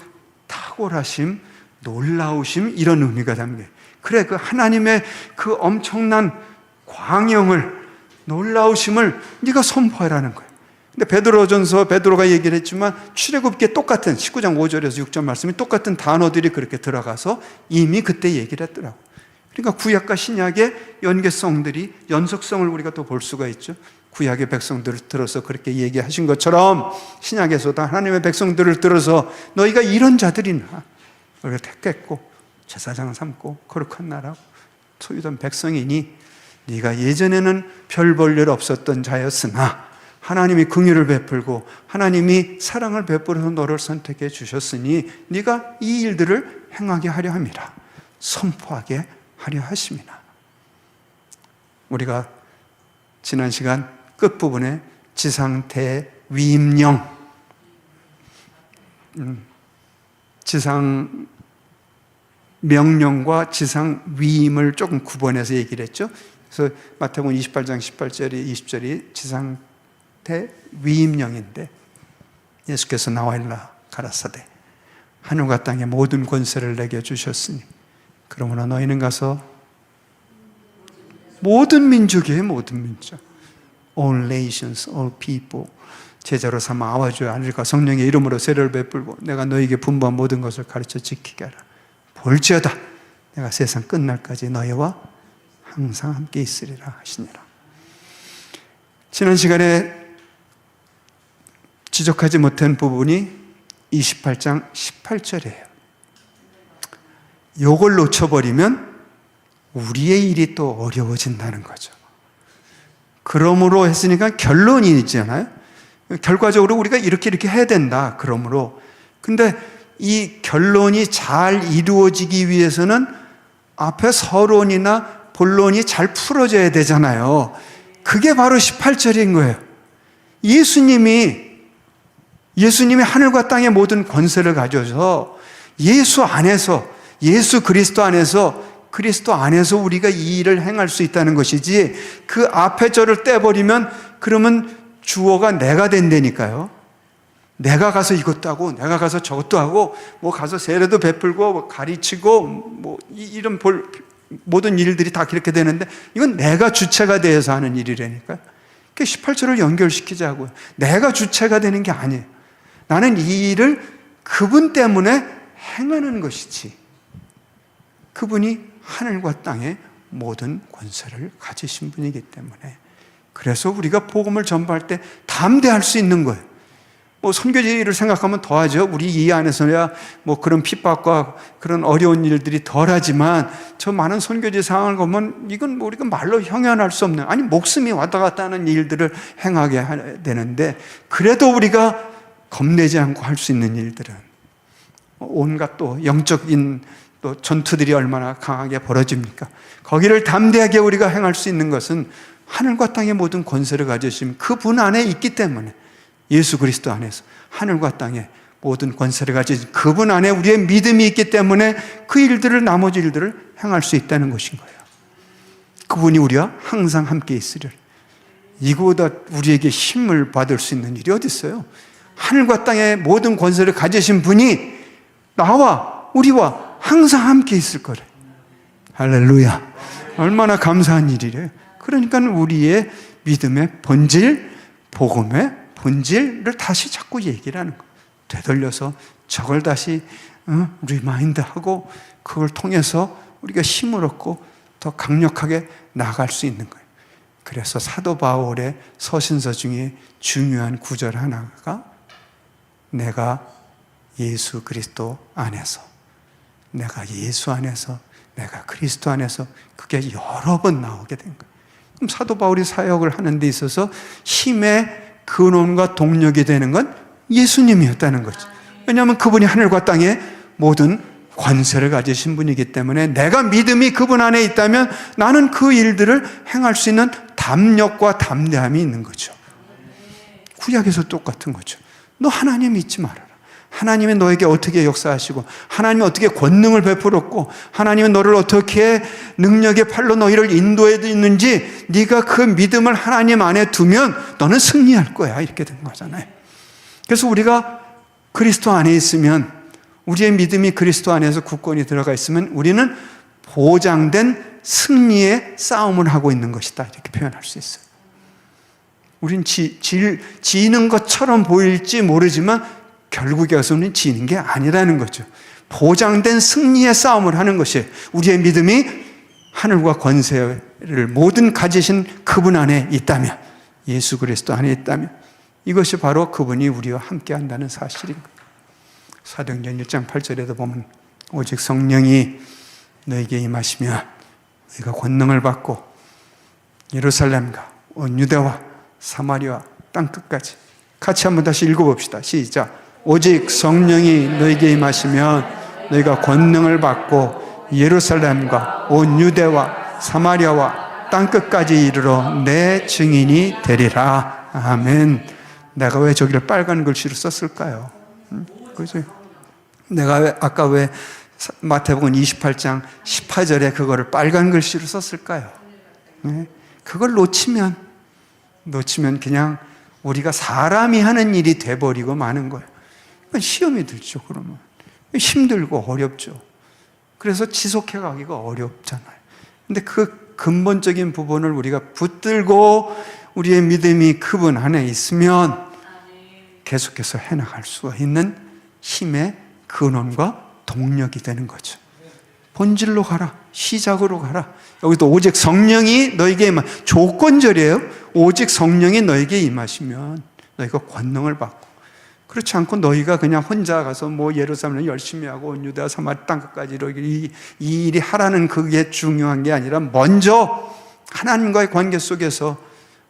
탁월하심, 놀라우심, 이런 의미가 담겨요. 그래, 그 하나님의 그 엄청난 광영을, 놀라우심을 네가 선포하라는 거예요. 근데 베드로전서, 베드로가 얘기를 했지만 출애굽기에 똑같은 19장 5절에서 6절 말씀이 똑같은 단어들이 그렇게 들어가서 이미 그때 얘기를 했더라고요. 그러니까 구약과 신약의 연계성들이, 연속성을 우리가 또 볼 수가 있죠. 구약의 백성들을 들어서 그렇게 얘기하신 것처럼 신약에서도 하나님의 백성들을 들어서 너희가 이런 자들이나 너희를 택했고 제사장을 삼고 거룩한 나라고 소유된 백성이니 네가 예전에는 별 볼 일 없었던 자였으나 하나님이 긍휼을 베풀고 하나님이 사랑을 베풀어서 너를 선택해 주셨으니 네가 이 일들을 행하게 하려 함이라, 선포하게 하려 하심이나. 우리가 지난 시간 끝부분에 지상 대위임령, 지상 명령과 지상 위임을 조금 구분해서 얘기를 했죠. 그래서 마태복음 28장 18절이 20절이 지상 대위임령인데 예수께서 나와일라 가라사대 하늘과 땅의 모든 권세를 내게 주셨으니 그러므로 너희는 가서 모든 민족이에요. 모든 민족, all nations, all people 제자로 삼아 아와주의 아들과 성령의 이름으로 세례를 베풀고 내가 너희에게 분부한 모든 것을 가르쳐 지키게 하라. 볼지어다 내가 세상 끝날까지 너희와 항상 함께 있으리라 하시니라. 지난 시간에 지적하지 못한 부분이 28장 18절이에요. 요걸 놓쳐버리면 우리의 일이 또 어려워진다는 거죠. 그러므로 했으니까 결론이 있잖아요. 결과적으로 우리가 이렇게 해야 된다. 그러므로. 근데 이 결론이 잘 이루어지기 위해서는 앞에 서론이나 본론이 잘 풀어져야 되잖아요. 그게 바로 18절인 거예요. 예수님이 하늘과 땅의 모든 권세를 가져서 예수 안에서, 예수 그리스도 안에서 우리가 이 일을 행할 수 있다는 것이지, 그 앞에 절을 떼버리면 그러면 주어가 내가 된다니까요. 내가 가서 이것도 하고, 내가 가서 저것도 하고, 뭐 가서 세례도 베풀고, 뭐 가르치고, 뭐 이런 모든 일들이 다 그렇게 되는데, 이건 내가 주체가 되어서 하는 일이라니까요. 18절을 연결시키자고요. 내가 주체가 되는 게 아니에요. 나는 이 일을 그분 때문에 행하는 것이지, 그분이 하늘과 땅의 모든 권세를 가지신 분이기 때문에, 그래서 우리가 복음을 전파할 때 담대할 수 있는 거예요. 뭐 선교지를 생각하면 더하죠. 우리 이 안에서야 뭐 그런 핍박과 그런 어려운 일들이 덜하지만, 저 많은 선교지 상황을 보면 이건 뭐 우리가 말로 형용할 수 없는, 아니 목숨이 왔다 갔다 하는 일들을 행하게 해야 되는데, 그래도 우리가 겁내지 않고 할 수 있는 일들은 온갖 또 영적인 또 전투들이 얼마나 강하게 벌어집니까? 거기를 담대하게 우리가 행할 수 있는 것은 하늘과 땅의 모든 권세를 가지신 그분 안에 있기 때문에, 예수 그리스도 안에서 하늘과 땅의 모든 권세를 가지신 그분 안에 우리의 믿음이 있기 때문에 그 일들을, 나머지 일들을 행할 수 있다는 것인 거예요. 그분이 우리와 항상 함께 있으리라. 이거보다 우리에게 힘을 받을 수 있는 일이 어디 있어요? 하늘과 땅의 모든 권세를 가지신 분이 나와 우리와 항상 함께 있을 거래. 할렐루야. 얼마나 감사한 일이래요. 그러니까 우리의 믿음의 본질, 복음의 본질을 다시 자꾸 얘기를 하는 거예요. 되돌려서 저걸 다시 리마인드하고, 그걸 통해서 우리가 힘을 얻고 더 강력하게 나아갈 수 있는 거예요. 그래서 사도 바울의 서신서 중에 중요한 구절 하나가, 내가 예수 그리스도 안에서, 내가 예수 안에서, 내가 그리스도 안에서, 그게 여러 번 나오게 된 거예요. 그럼 사도 바울이 사역을 하는 데 있어서 힘의 근원과 동력이 되는 건 예수님이었다는 거죠. 왜냐하면 그분이 하늘과 땅의 모든 권세를 가지신 분이기 때문에, 내가 믿음이 그분 안에 있다면 나는 그 일들을 행할 수 있는 담력과 담대함이 있는 거죠. 구약에서 똑같은 거죠. 너 하나님 잊지 말아라. 하나님이 너에게 어떻게 역사하시고, 하나님이 어떻게 권능을 베풀었고, 하나님은 너를 어떻게 능력의 팔로 너희를 인도해 있는지, 네가 그 믿음을 하나님 안에 두면 너는 승리할 거야, 이렇게 된 거잖아요. 그래서 우리가 그리스도 안에 있으면, 우리의 믿음이 그리스도 안에서 굳건히 들어가 있으면 우리는 보장된 승리의 싸움을 하고 있는 것이다, 이렇게 표현할 수 있어요. 우린 지는 것처럼 보일지 모르지만 결국에 가서는 지는 게 아니라는 거죠. 보장된 승리의 싸움을 하는 것이, 우리의 믿음이 하늘과 권세를 모든 가지신 그분 안에 있다면, 예수 그리스도 안에 있다면, 이것이 바로 그분이 우리와 함께 한다는 사실인 거예요. 사도행전 1장 8절에도 보면, 오직 성령이 너에게 임하시면 너희가 권능을 받고 예루살렘과 온 유대와 사마리아 땅끝까지, 같이 한번 다시 읽어봅시다. 시작. 오직 성령이 너에게 임하시면 너희가 권능을 받고 예루살렘과 온 유대와 사마리아와 땅끝까지 이르러 내 증인이 되리라. 아멘. 내가 왜 저기를 빨간 글씨로 썼을까요? 그죠? 내가 아까 왜 마태복음 28장 18절에 그거를 빨간 글씨로 썼을까요? 그걸 놓치면 그냥 우리가 사람이 하는 일이 돼버리고 마는 거예요. 시험이 들죠, 그러면. 힘들고 어렵죠. 그래서 지속해 가기가 어렵잖아요. 근데 그 근본적인 부분을 우리가 붙들고 우리의 믿음이 그분 안에 있으면 계속해서 해나갈 수가 있는 힘의 근원과 동력이 되는 거죠. 본질로 가라. 시작으로 가라. 여기도 오직 성령이 너에게 조건절이에요. 오직 성령이 너에게 임하시면 너희가 권능을 받고 그렇지 않고 너희가 그냥 혼자 가서 뭐 예루살렘을 열심히 하고 온 유대와 사마리아 땅끝까지 이 일이 하라는 그게 중요한 게 아니라 먼저 하나님과의 관계 속에서,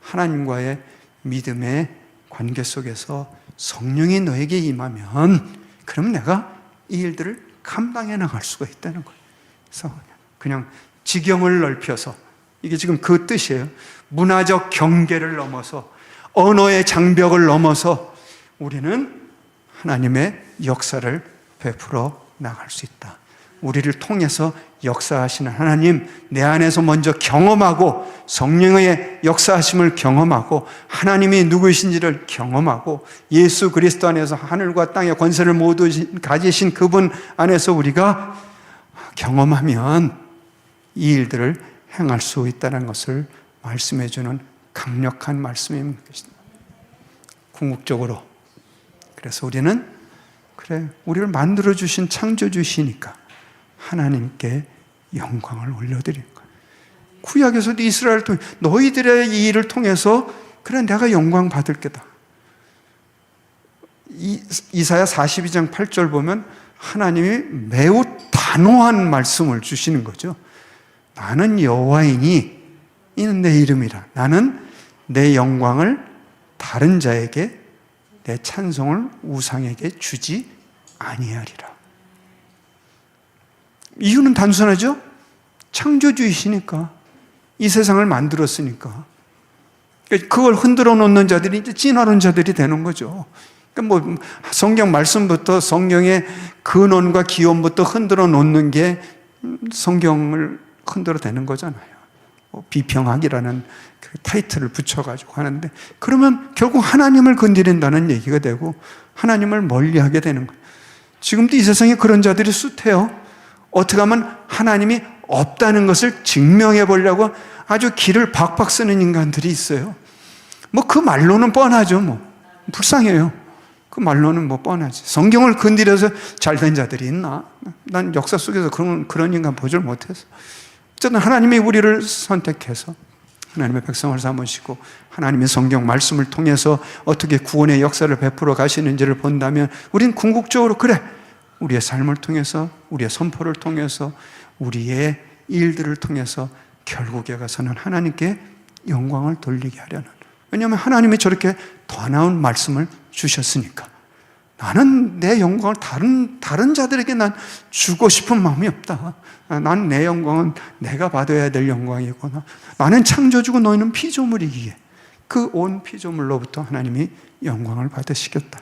하나님과의 믿음의 관계 속에서 성령이 너에게 임하면 그럼 내가 이 일들을 감당해 나갈 수가 있다는 거예요. 그래서 그냥 지경을 넓혀서, 이게 지금 그 뜻이에요. 문화적 경계를 넘어서, 언어의 장벽을 넘어서 우리는 하나님의 역사를 베풀어 나갈 수 있다. 우리를 통해서 역사하시는 하나님, 내 안에서 먼저 경험하고 성령의 역사하심을 경험하고 하나님이 누구이신지를 경험하고 예수 그리스도 안에서 하늘과 땅의 권세를 모두 가지신 그분 안에서 우리가 경험하면 이 일들을 행할 수 있다는 것을 말씀해 주는 강력한 말씀입니다. 궁극적으로. 그래서 우리는 그래, 우리를 만들어 주신 창조주시니까 하나님께 영광을 올려드리는 거예요. 구약에서도 이스라엘을 통해 너희들의 이 일을 통해서 그래 내가 영광 받을 게다. 이사야 42장 8절 보면 하나님이 매우 단호한 말씀을 주시는 거죠. 나는 여호와이니 이는 내 이름이라. 나는 내 영광을 다른 자에게, 내 찬송을 우상에게 주지 아니하리라. 이유는 단순하죠? 창조주이시니까, 이 세상을 만들었으니까. 그걸 흔들어 놓는 자들이 이제 진화론자들이 되는 거죠. 그러니까 뭐 성경 말씀부터, 성경의 근원과 기원부터 흔들어 놓는 게 성경을 흔들어 대는 거잖아요. 비평학이라는 그 타이틀을 붙여가지고 하는데, 그러면 결국 하나님을 건드린다는 얘기가 되고 하나님을 멀리하게 되는 거예요. 지금도 이 세상에 그런 자들이 숱해요. 어떻게 하면 하나님이 없다는 것을 증명해 보려고 아주 기를 박박 쓰는 인간들이 있어요. 뭐 그 말로는 뻔하죠. 뭐 불쌍해요. 그 말로는 뭐 뻔하지. 성경을 건드려서 잘된 자들이 있나? 난 역사 속에서 그런 인간 보질 못해서. 어쨌든 하나님이 우리를 선택해서 하나님의 백성을 삼으시고 하나님의 성경 말씀을 통해서 어떻게 구원의 역사를 베풀어 가시는지를 본다면 우린 궁극적으로 그래, 우리의 삶을 통해서, 우리의 선포를 통해서, 우리의 일들을 통해서 결국에 가서는 하나님께 영광을 돌리게 하려는, 왜냐하면 하나님이 저렇게 더 나은 말씀을 주셨으니까. 나는 내 영광을 다른 자들에게 난 주고 싶은 마음이 없다. 난 내 영광은 내가 받아야 될 영광이구나. 나는 창조주고 너희는 피조물이기에 그 온 피조물로부터 하나님이 영광을 받으시겠다.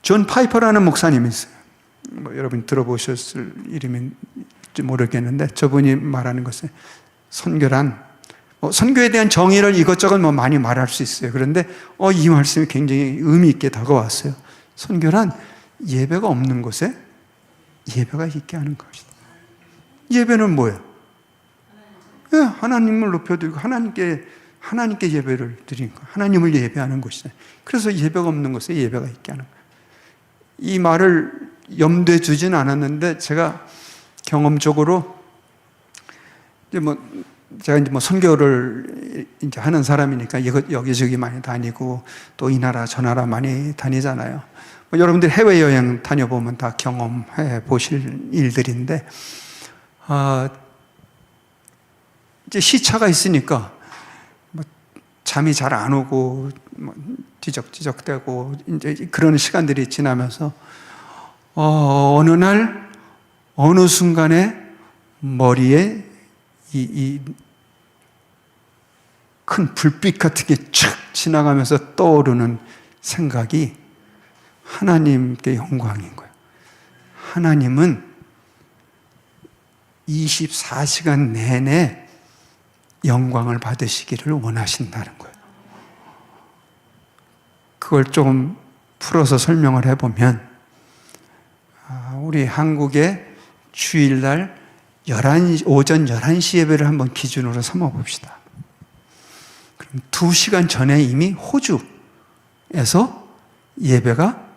존 파이퍼라는 목사님이 있어요. 뭐 여러분 들어보셨을 이름인지 모르겠는데, 저분이 말하는 것은 선교란, 선교에 대한 정의를 이것저것 뭐 많이 말할 수 있어요. 그런데 이 말씀이 굉장히 의미 있게 다가왔어요. 선교란 예배가 없는 곳에 예배가 있게 하는 것이다. 예배는 뭐예요? 네, 하나님을 높여드리고 하나님께 예배를 드리는 거, 하나님을 예배하는 것이다. 그래서 예배가 없는 곳에 예배가 있게 하는 거예요. 이 말을 염두에 두진 않았는데 제가 경험적으로 제가 이제 선교를 이제 하는 사람이니까 여기저기 많이 다니고 또 이 나라 저 나라 많이 다니잖아요. 여러분들 해외여행 다녀보면 다 경험해 보실 일들인데, 이제 시차가 있으니까 잠이 잘 안 오고 뒤적뒤적대고 이제 그런 시간들이 지나면서 어느 날 어느 순간에 머리에 이 큰 불빛 같은 게 촥 지나가면서 떠오르는 생각이 하나님께 영광인 거예요. 하나님은 24시간 내내 영광을 받으시기를 원하신다는 거예요. 그걸 조금 풀어서 설명을 해보면, 우리 한국의 주일날 오전 11시 예배를 한번 기준으로 삼아 봅시다. 그럼 2시간 전에 이미 호주에서 예배가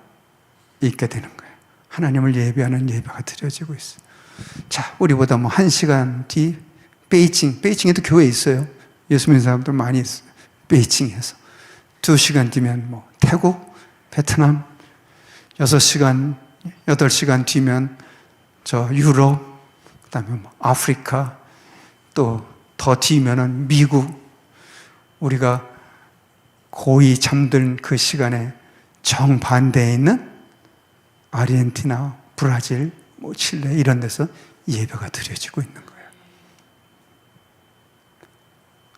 있게 되는 거예요. 하나님을 예배하는 예배가 드려지고 있어요. 자, 우리보다 1시간 뒤 베이징에도 교회 있어요. 예수 믿는 사람들 많이 있어요. 베이징에서. 2시간 뒤면 태국, 베트남, 6시간, 8시간 뒤면 저 유럽, 그 다음에 뭐 아프리카, 또 더 뒤면은 미국, 우리가 고이 잠든 그 시간에 정반대에 있는 아르헨티나, 브라질, 뭐 칠레 이런 데서 예배가 드려지고 있는 거예요.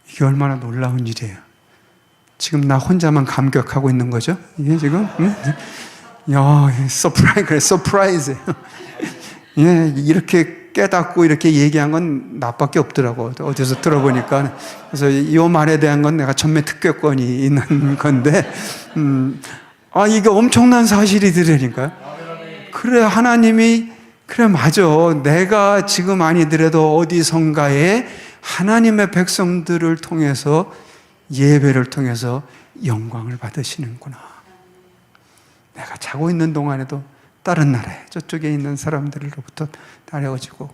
이게 얼마나 놀라운 일이에요. 지금 나 혼자만 감격하고 있는 거죠? 이게 지금? 응? 야, 서프라이즈예요. 예, 이렇게 깨닫고 이렇게 얘기한 건 나밖에 없더라고. 어디서 들어보니까. 그래서 이 말에 대한 건 내가 전매 특許권이 있는 건데, 이게 엄청난 사실이더라니까요. 그래, 하나님이, 그래, 맞아. 내가 지금 아니더라도 어디선가에 하나님의 백성들을 통해서 예배를 통해서 영광을 받으시는구나. 내가 자고 있는 동안에도 다른 나라에 저쪽에 있는 사람들로부터 따라오지고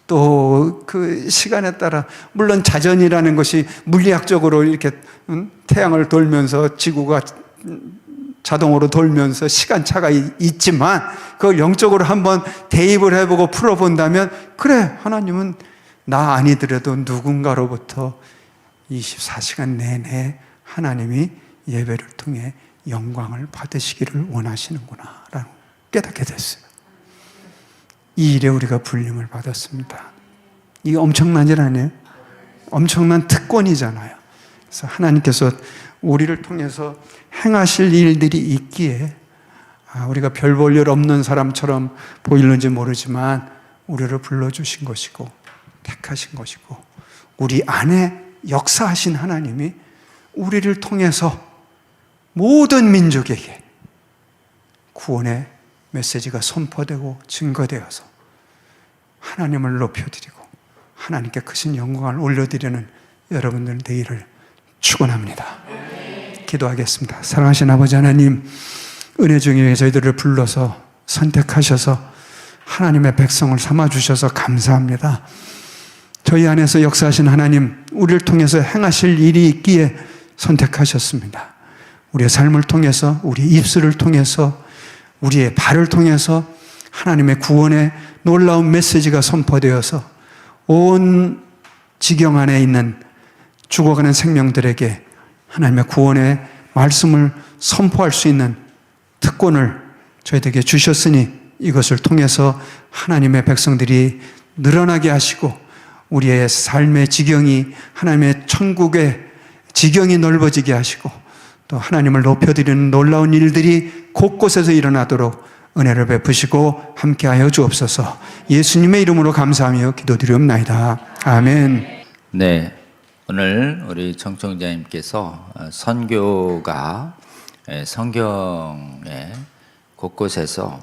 또 그 시간에 따라 물론 자전이라는 것이 물리학적으로 이렇게 태양을 돌면서 지구가 자동으로 돌면서 시간차가 있지만 그걸 영적으로 한번 대입을 해보고 풀어본다면 그래 하나님은 나 아니더라도 누군가로부터 24시간 내내 하나님이 예배를 통해 영광을 받으시기를 원하시는구나 라고 깨닫게 됐어요. 이 일에 우리가 불림을 받았습니다. 이게 엄청난 일 아니에요? 엄청난 특권이잖아요. 그래서 하나님께서 우리를 통해서 행하실 일들이 있기에 우리가 별 볼 일 없는 사람처럼 보이는지 모르지만 우리를 불러주신 것이고 택하신 것이고 우리 안에 역사하신 하나님이 우리를 통해서 모든 민족에게 구원의 메시지가 선포되고 증거되어서 하나님을 높여드리고 하나님께 크신 영광을 올려드리는 여러분들 되기를 축원합니다. 기도하겠습니다. 사랑하신 아버지 하나님, 은혜 중에 저희들을 불러서 선택하셔서 하나님의 백성을 삼아주셔서 감사합니다. 저희 안에서 역사하신 하나님, 우리를 통해서 행하실 일이 있기에 선택하셨습니다. 우리의 삶을 통해서, 우리의 입술을 통해서, 우리의 발을 통해서 하나님의 구원의 놀라운 메시지가 선포되어서 온 지경 안에 있는 죽어가는 생명들에게 하나님의 구원의 말씀을 선포할 수 있는 특권을 저희들에게 주셨으니 이것을 통해서 하나님의 백성들이 늘어나게 하시고 우리의 삶의 지경이 하나님의 천국의 지경이 넓어지게 하시고 또 하나님을 높여드리는 놀라운 일들이 곳곳에서 일어나도록 은혜를 베푸시고 함께하여 주옵소서. 예수님의 이름으로 감사하며 기도드리옵나이다. 아멘. 네, 오늘 우리 정청자님께서 선교가 성경의 곳곳에서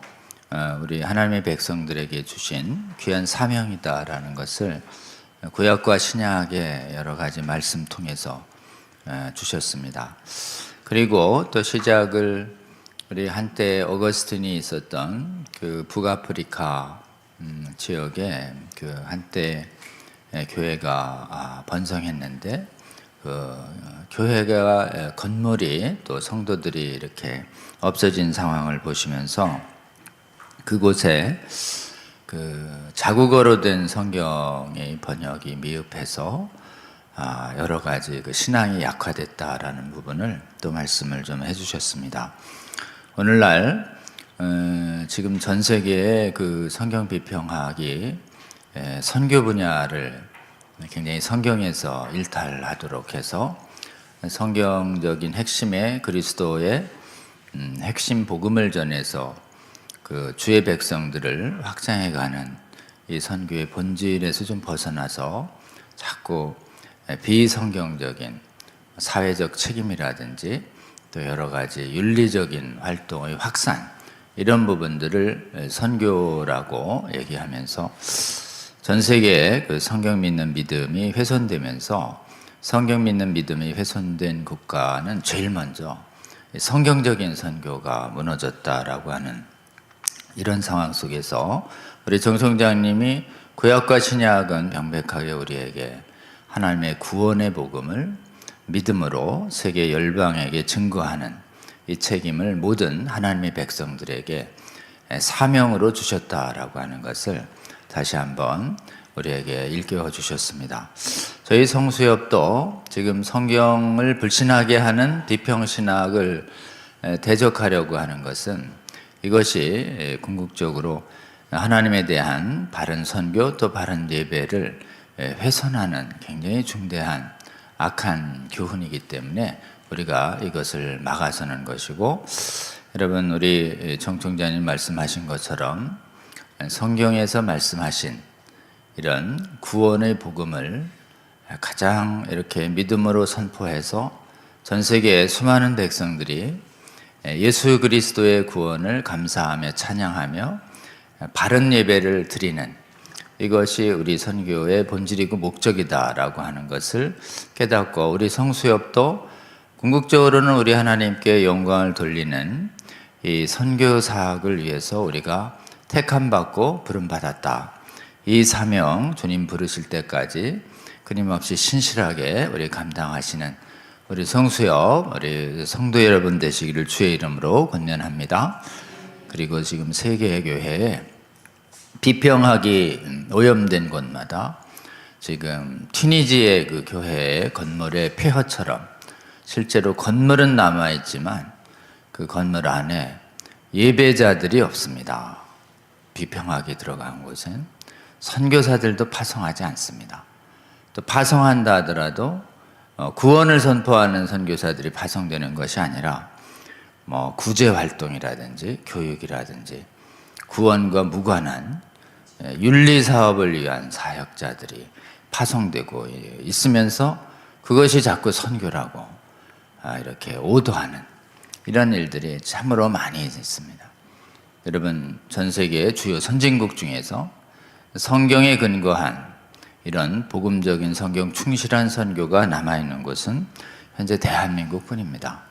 우리 하나님의 백성들에게 주신 귀한 사명이다라는 것을 구약과 신약의 여러 가지 말씀 통해서 주셨습니다. 그리고 또 시작을 우리 한때 어거스틴이 있었던 그 북아프리카 지역에 그 한때 교회가 번성했는데 그 교회가 건물이 또 성도들이 이렇게 없어진 상황을 보시면서 그곳에 그 자국어로 된 성경의 번역이 미흡해서 여러 가지 그 신앙이 약화됐다라는 부분을 또 말씀을 좀 해주셨습니다. 오늘날 지금 전 세계의 그 성경 비평학이 선교 분야를 굉장히 성경에서 일탈하도록 해서 성경적인 핵심의 그리스도의 핵심 복음을 전해서 그 주의 백성들을 확장해가는 이 선교의 본질에서 좀 벗어나서 자꾸 비성경적인 사회적 책임이라든지 또 여러 가지 윤리적인 활동의 확산 이런 부분들을 선교라고 얘기하면서 전 세계의 그 성경 믿는 믿음이 훼손되면서 성경 믿는 믿음이 훼손된 국가는 제일 먼저 성경적인 선교가 무너졌다라고 하는 이런 상황 속에서 우리 정성장님이 구약과 신약은 명백하게 우리에게 하나님의 구원의 복음을 믿음으로 세계 열방에게 증거하는 이 책임을 모든 하나님의 백성들에게 사명으로 주셨다라고 하는 것을 다시 한번 우리에게 일깨워 주셨습니다. 저희 성수협도 지금 성경을 불신하게 하는 비평신학을 대적하려고 하는 것은 이것이 궁극적으로 하나님에 대한 바른 선교 또 바른 예배를 훼손하는 굉장히 중대한 악한 교훈이기 때문에 우리가 이것을 막아서는 것이고, 여러분 우리 정 총장님 말씀하신 것처럼 성경에서 말씀하신 이런 구원의 복음을 가장 이렇게 믿음으로 선포해서 전 세계의 수많은 백성들이 예수 그리스도의 구원을 감사하며 찬양하며 바른 예배를 드리는, 이것이 우리 선교의 본질이고 목적이다라고 하는 것을 깨닫고, 우리 성수협도 궁극적으로는 우리 하나님께 영광을 돌리는 이 선교 사역을 위해서 우리가 택함받고 부름받았다. 이 사명 주님 부르실 때까지 끊임없이 신실하게 우리 감당하시는 우리 성수협, 우리 성도 여러분 되시기를 주의 이름으로 권면합니다. 그리고 지금 세계 교회에 비평하기 오염된 곳마다 지금 튀니지의 그 교회의 건물의 폐허처럼 실제로 건물은 남아있지만 그 건물 안에 예배자들이 없습니다. 비평하기 들어간 곳은 선교사들도 파송하지 않습니다. 또 파송한다 하더라도 구원을 선포하는 선교사들이 파송되는 것이 아니라 구제 활동이라든지 교육이라든지 구원과 무관한 윤리 사업을 위한 사역자들이 파송되고 있으면서 그것이 자꾸 선교라고 이렇게 오도하는 이런 일들이 참으로 많이 있습니다. 여러분, 전 세계의 주요 선진국 중에서 성경에 근거한 이런 복음적인 성경 충실한 선교가 남아있는 곳은 현재 대한민국뿐입니다.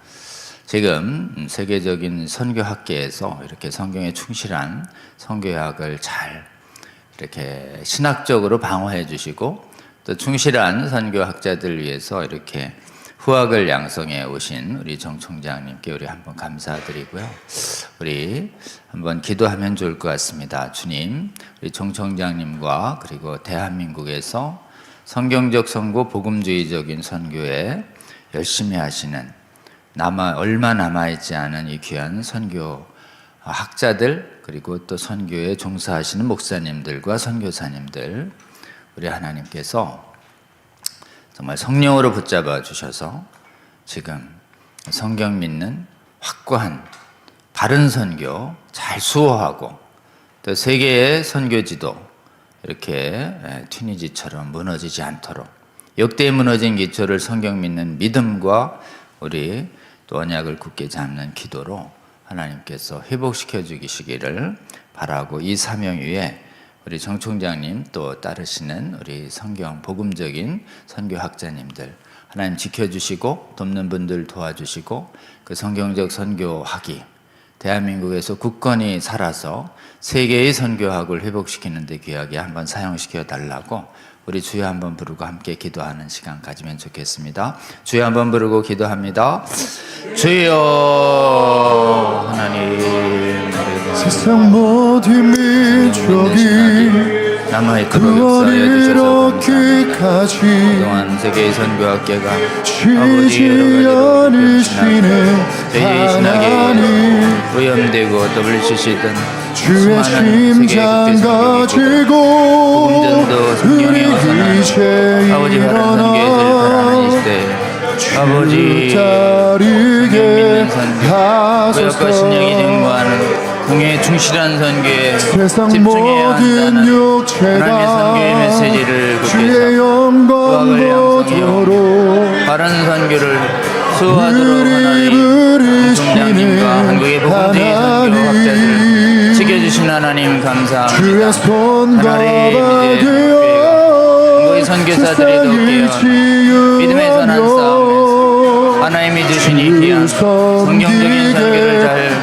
지금 세계적인 선교학계에서 이렇게 성경에 충실한 선교학을 잘 이렇게 신학적으로 방어해 주시고 또 충실한 선교학자들 위해서 이렇게 후학을 양성해 오신 우리 정 총장님께 우리 한번 감사드리고요. 우리 한번 기도하면 좋을 것 같습니다. 주님, 우리 정 총장님과 그리고 대한민국에서 성경적 선고, 복음주의적인 선교에 열심히 하시는 얼마 남아있지 않은 이 귀한 선교 학자들, 그리고 또 선교에 종사하시는 목사님들과 선교사님들, 우리 하나님께서 정말 성령으로 붙잡아 주셔서 지금 성경 믿는 확고한 바른 선교 잘 수호하고, 또 세계의 선교지도 이렇게 튀니지처럼 무너지지 않도록 역대에 무너진 기초를 성경 믿는 믿음과 우리 또 언약을 굳게 잡는 기도로 하나님께서 회복시켜 주시기를 바라고, 이 사명 위에 우리 정 총장님 또 따르시는 우리 성경 복음적인 선교학자님들 하나님 지켜주시고 돕는 분들 도와주시고, 그 성경적 선교학이 대한민국에서 굳건히 살아서 세계의 선교학을 회복시키는 데 귀하게 한번 사용시켜 달라고 우리 주여 한번 부르고 함께 기도하는 시간 가지면 좋겠습니다. 주여 한번 부르고 기도합니다. 주여 하나님, 세상 모든 민족이 남아있도록 역사하여 주셔서 그동안 세계의 선교학계가 지지 않으시는 저희의 신학에 오염되고 WCC든 주의 심장 가지고 복음전도 성경에 와서는 아버지 바른 선교의 발하는 이 시대에 아버지 따르게 구약과 신약이 증거하는 공의 충실한 선교에 세상 집중해야 모든 한다는 하나님의 육체가 선교의 메시지를 주의 굳게 영광 구약을 양성해요. 보도록 바른 선교를 수호하도록 하나님 총장님과 한국의 복음주의 선교학자들 지켜주신 하나님 감사합니다. 주의 손과 하나님 이제 한국의 선교사들이 더욱 믿음의 선한 싸움에서 하나님이 주신 이 귀한 성경적인 선교를 잘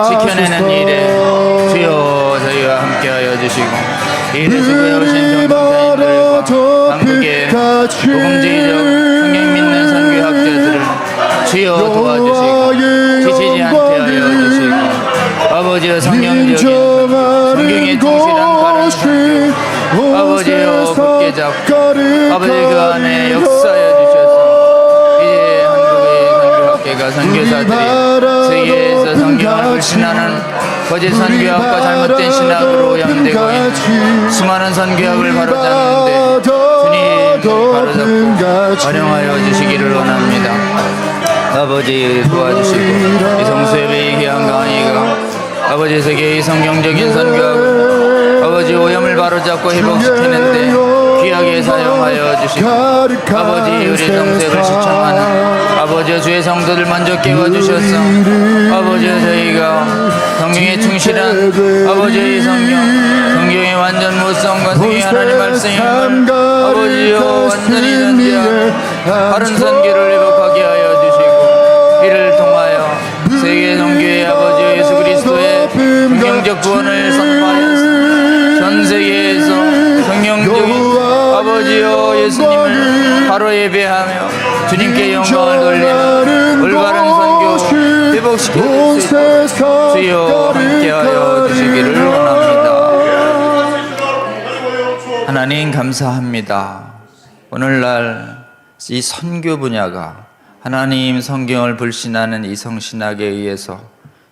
지켜내는 일에 주여 저희와 함께하여 주시고, 이일에 수고해 오신 정통자님들과 한국의 복음주의적 성경 믿는 선교학자들을 주여 도와주시고 지치지 아버지여 성경적인 성경에 충실한 바른 선교 아버지여 굳게 잡고 아버지 그 안에 역사해 주셔서 이제 한국의 선교학계가 선교사들이 세계에서 성경을 불신하는 거짓 선교학과 잘못된 신학으로 오염되고 있는 수많은 선교학을 바로잡는데 주님 바로잡고 활용하여 주시기를 원합니다. 아버지 도와주시고 이 성수예배의 귀한 강의가 아버지 세계의 성경적인 선교학을 아버지 오염을 바로잡고 회복시키는데 귀하게 사용하여 주시고 아버지 우리 성수예배를 시청하는 아버지 주의 성도들 먼저 깨워주셔서 아버지 저희가 성경에 충실한 아버지의 성경의 완전 무성과 성경의 하나님 말씀을 아버지여 완전히 전제한 바른 선교를 회복하게 하여 주시고 이를 통하여 세계 선교의 아버지 예수 그리스도의 성경적 구원을 선포하여서 전 세계에서 성경적인 아버지여 예수님을 바로 예배하며 주님께 영광을 돌리며 올바른 선교 회복시켜 줄 수 있도록 주여 함께하여 주시기를 원합니다. 하나님 감사합니다. 오늘날 이 선교 분야가 하나님 성경을 불신하는 이성신학에 의해서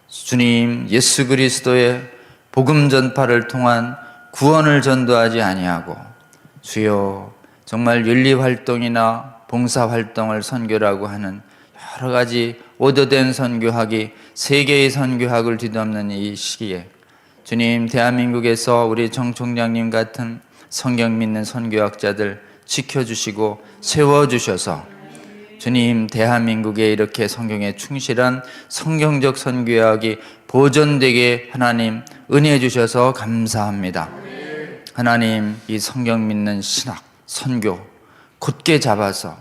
주님 예수 그리스도의 복음 전파를 통한 구원을 전도하지 아니하고 주여 정말 윤리활동이나 봉사활동을 선교라고 하는 여러 가지 오도된 선교학이 세계의 선교학을 뒤덮는 이 시기에 주님 대한민국에서 우리 정 총장님 같은 성경 믿는 선교학자들 지켜주시고 세워주셔서 주님 대한민국에 이렇게 성경에 충실한 성경적 선교학이 보존되게 하나님 은혜 주셔서 감사합니다. 하나님 이 성경 믿는 신학, 선교 굳게 잡아서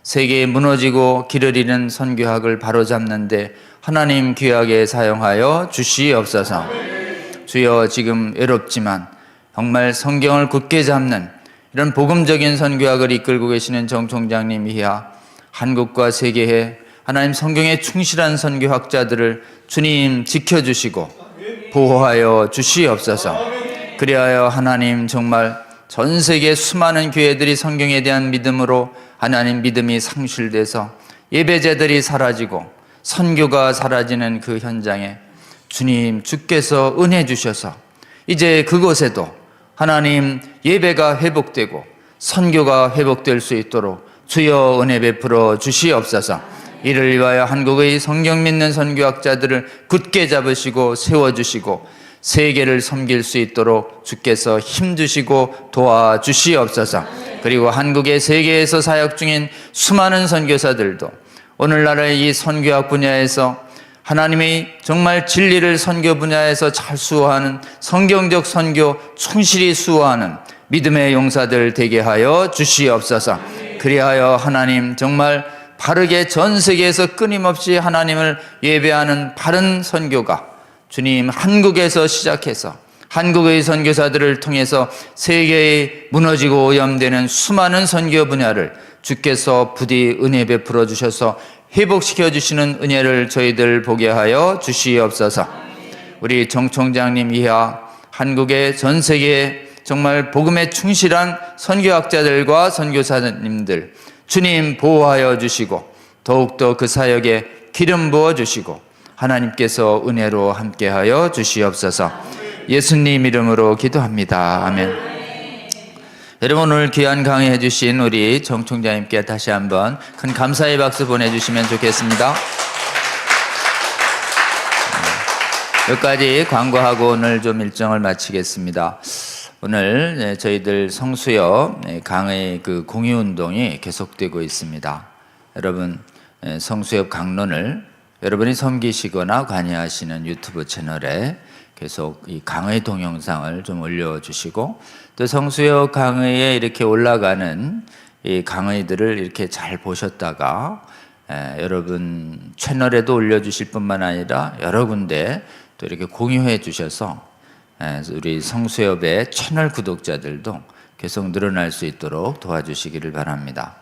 세계에 무너지고 길을 잃은 선교학을 바로잡는데 하나님 귀하게 사용하여 주시옵소서. 주여 지금 외롭지만 정말 성경을 굳게 잡는 이런 복음적인 선교학을 이끌고 계시는 정 총장님 이하 한국과 세계에 하나님 성경에 충실한 선교학자들을 주님 지켜주시고 보호하여 주시옵소서. 그리하여 하나님 정말 전 세계 수많은 교회들이 성경에 대한 믿음으로 하나님 믿음이 상실돼서 예배자들이 사라지고 선교가 사라지는 그 현장에 주님 주께서 은혜 주셔서 이제 그곳에도 하나님 예배가 회복되고 선교가 회복될 수 있도록 주여 은혜 베풀어 주시옵소서. 이를 위하여 한국의 성경 믿는 선교학자들을 굳게 잡으시고 세워주시고 세계를 섬길 수 있도록 주께서 힘주시고 도와주시옵소서. 그리고 한국의 세계에서 사역 중인 수많은 선교사들도 오늘날의 이 선교학 분야에서 하나님이 정말 진리를 선교 분야에서 잘 수호하는 성경적 선교 충실히 수호하는 믿음의 용사들 되게 하여 주시옵소서. 그리하여 하나님 정말 바르게 전 세계에서 끊임없이 하나님을 예배하는 바른 선교가 주님 한국에서 시작해서 한국의 선교사들을 통해서 세계에 무너지고 오염되는 수많은 선교 분야를 주께서 부디 은혜 베풀어 주셔서 회복시켜 주시는 은혜를 저희들 보게 하여 주시옵소서. 우리 정 총장님 이하 한국의 전 세계에 정말 복음에 충실한 선교학자들과 선교사님들 주님 보호하여 주시고 더욱더 그 사역에 기름 부어 주시고 하나님께서 은혜로 함께하여 주시옵소서. 예수님 이름으로 기도합니다. 아멘. 여러분 오늘 귀한 강의해 주신 우리 정 총장님께 다시 한번 큰 감사의 박수 보내주시면 좋겠습니다. 여기까지 광고하고 오늘 좀 일정을 마치겠습니다. 오늘 저희들 성수여 강의 그 공유운동이 계속되고 있습니다. 여러분 성수여 강론을 여러분이 섬기시거나 관여하시는 유튜브 채널에 계속 이 강의 동영상을 좀 올려주시고 또 성수여 강의에 이렇게 올라가는 이 강의들을 이렇게 잘 보셨다가 여러분 채널에도 올려주실 뿐만 아니라 여러 군데 또 이렇게 공유해 주셔서 우리 성수협의 채널 구독자들도 계속 늘어날 수 있도록 도와주시기를 바랍니다.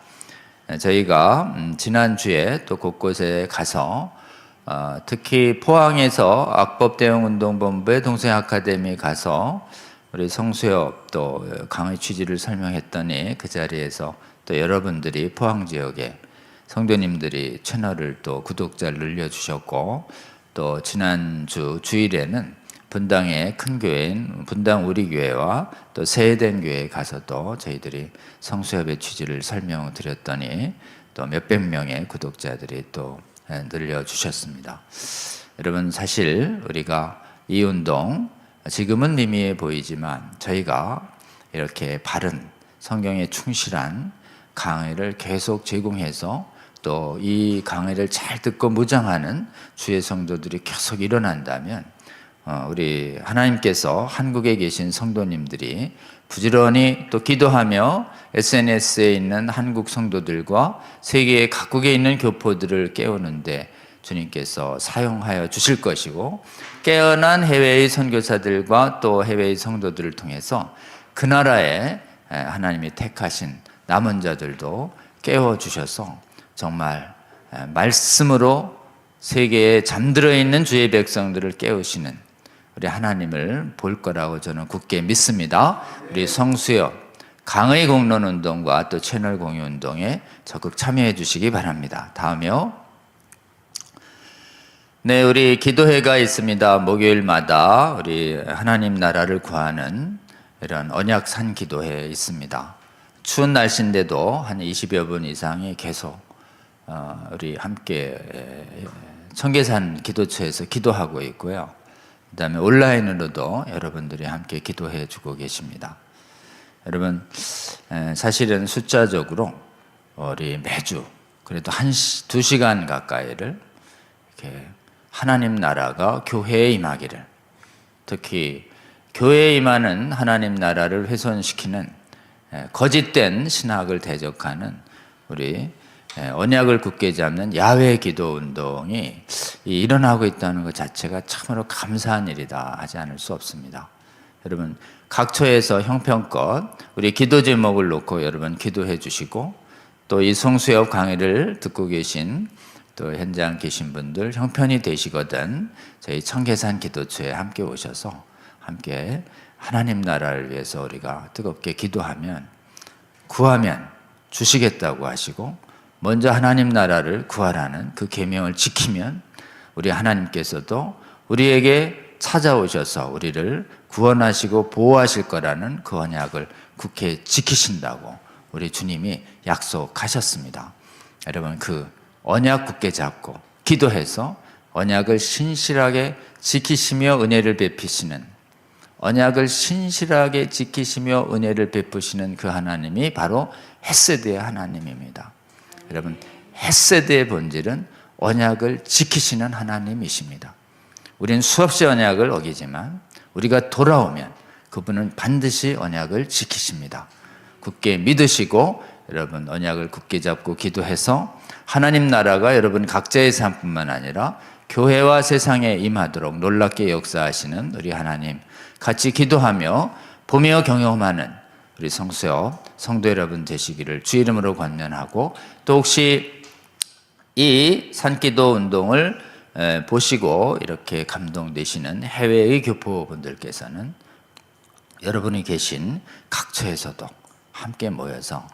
저희가 지난주에 또 곳곳에 가서 특히 포항에서 악법대응운동본부의 동성아카데미 가서 우리 성수협 또 강의 취지를 설명했더니 그 자리에서 또 여러분들이 포항 지역에 성도님들이 채널을 또 구독자를 늘려주셨고, 또 지난주 주일에는 분당의 큰 교회인 분당 우리교회와 또 세해된 교회에 가서도 저희들이 성수협의 취지를 설명드렸더니 또 몇백 명의 구독자들이 또 늘려주셨습니다. 여러분, 사실 우리가 이 운동 지금은 미미해 보이지만 저희가 이렇게 바른 성경에 충실한 강의를 계속 제공해서 또 이 강의를 잘 듣고 묵상하는 주의 성도들이 계속 일어난다면 우리 하나님께서 한국에 계신 성도님들이 부지런히 또 기도하며 SNS에 있는 한국 성도들과 세계 각국에 있는 교포들을 깨우는데 주님께서 사용하여 주실 것이고, 깨어난 해외의 선교사들과 또 해외의 성도들을 통해서 그 나라에 하나님이 택하신 남은 자들도 깨워주셔서 정말 말씀으로 세계에 잠들어 있는 주의 백성들을 깨우시는 우리 하나님을 볼 거라고 저는 굳게 믿습니다. 우리 성수협 강의 공론 운동과 또 채널 공유 운동에 적극 참여해 주시기 바랍니다. 다음이요. 네, 우리 기도회가 있습니다. 목요일마다 우리 하나님 나라를 구하는 이런 언약산 기도회 있습니다. 추운 날씨인데도 한 20여 분 이상이 계속 우리 함께 청계산 기도처에서 기도하고 있고요. 그 다음에 온라인으로도 여러분들이 함께 기도해 주고 계십니다. 여러분, 사실은 숫자적으로 우리 매주 그래도 2시간 가까이를 이렇게 하나님 나라가 교회에 임하기를, 특히 교회에 임하는 하나님 나라를 훼손시키는 거짓된 신학을 대적하는 우리 언약을 굳게 잡는 야외 기도 운동이 일어나고 있다는 것 자체가 참으로 감사한 일이다 하지 않을 수 없습니다. 여러분, 각처에서 형편껏 우리 기도 제목을 놓고 여러분 기도해 주시고, 또 이 성수협 강의를 듣고 계신 또 현장 계신 분들 형편이 되시거든 저희 청계산 기도처에 함께 오셔서 함께 하나님 나라를 위해서 우리가 뜨겁게 기도하면, 구하면 주시겠다고 하시고, 먼저 하나님 나라를 구하라는 그 계명을 지키면 우리 하나님께서도 우리에게 찾아오셔서 우리를 구원하시고 보호하실 거라는 그 언약을 굳게 지키신다고 우리 주님이 약속하셨습니다. 여러분, 그 언약 굳게 잡고 기도해서 언약을 신실하게 지키시며 은혜를 베푸시는, 언약을 신실하게 지키시며 은혜를 베푸시는 그 하나님이 바로 헤세드의 하나님입니다. 여러분, 헤세드의 본질은 언약을 지키시는 하나님이십니다. 우리는 수없이 언약을 어기지만 우리가 돌아오면 그분은 반드시 언약을 지키십니다. 굳게 믿으시고 여러분 언약을 굳게 잡고 기도해서 하나님 나라가 여러분 각자의 삶뿐만 아니라 교회와 세상에 임하도록 놀랍게 역사하시는 우리 하나님 같이 기도하며 보며 경험하는 우리 성수협 성도 여러분 되시기를 주 이름으로 권면하고, 또 혹시 이 산기도 운동을 보시고 이렇게 감동되시는 해외의 교포분들께서는 여러분이 계신 각처에서도 함께 모여서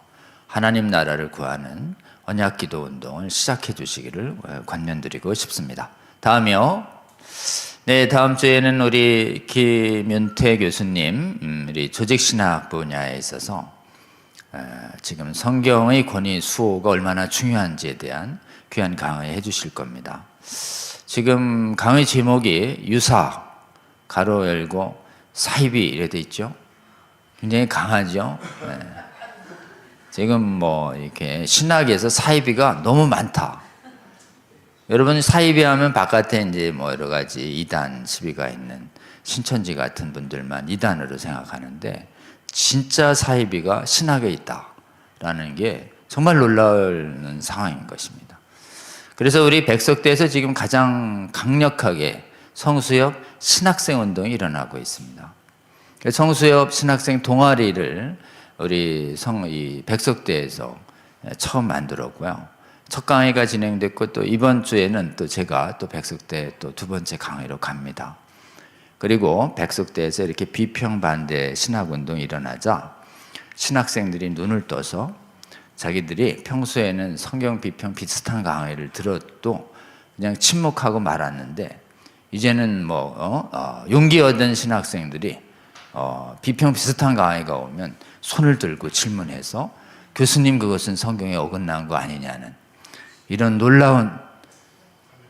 하나님 나라를 구하는 언약기도 운동을 시작해 주시기를 권면드리고 싶습니다. 다음이요. 네, 다음 주에는 우리 김윤태 교수님, 우리 조직신학 분야에 있어서 지금 성경의 권위 수호가 얼마나 중요한지에 대한 귀한 강의 해주실 겁니다. 지금 강의 제목이 유사, 가로 열고 사이비 이래 돼 있죠. 굉장히 강하죠. 네. 지금 뭐 이렇게 신학에서 사이비가 너무 많다. 여러분, 사이비 하면 바깥에 이제 뭐 여러 가지 이단 시비가 있는 신천지 같은 분들만 이단으로 생각하는데, 진짜 사이비가 신학에 있다라는 게 정말 놀라운 상황인 것입니다. 그래서 우리 백석대에서 지금 가장 강력하게 성수협 신학생 운동이 일어나고 있습니다. 성수협 신학생 동아리를 우리 이 백석대에서 처음 만들었고요. 첫 강의가 진행됐고 또 이번 주에는 또 제가 또 백석대 또 두 번째 강의로 갑니다. 그리고 백석대에서 이렇게 비평 반대 신학운동이 일어나자 신학생들이 눈을 떠서 자기들이 평소에는 성경 비평 비슷한 강의를 들어도 그냥 침묵하고 말았는데 이제는 용기 얻은 신학생들이 비평 비슷한 강의가 오면 손을 들고 질문해서 교수님 그것은 성경에 어긋난 거 아니냐는 이런 놀라운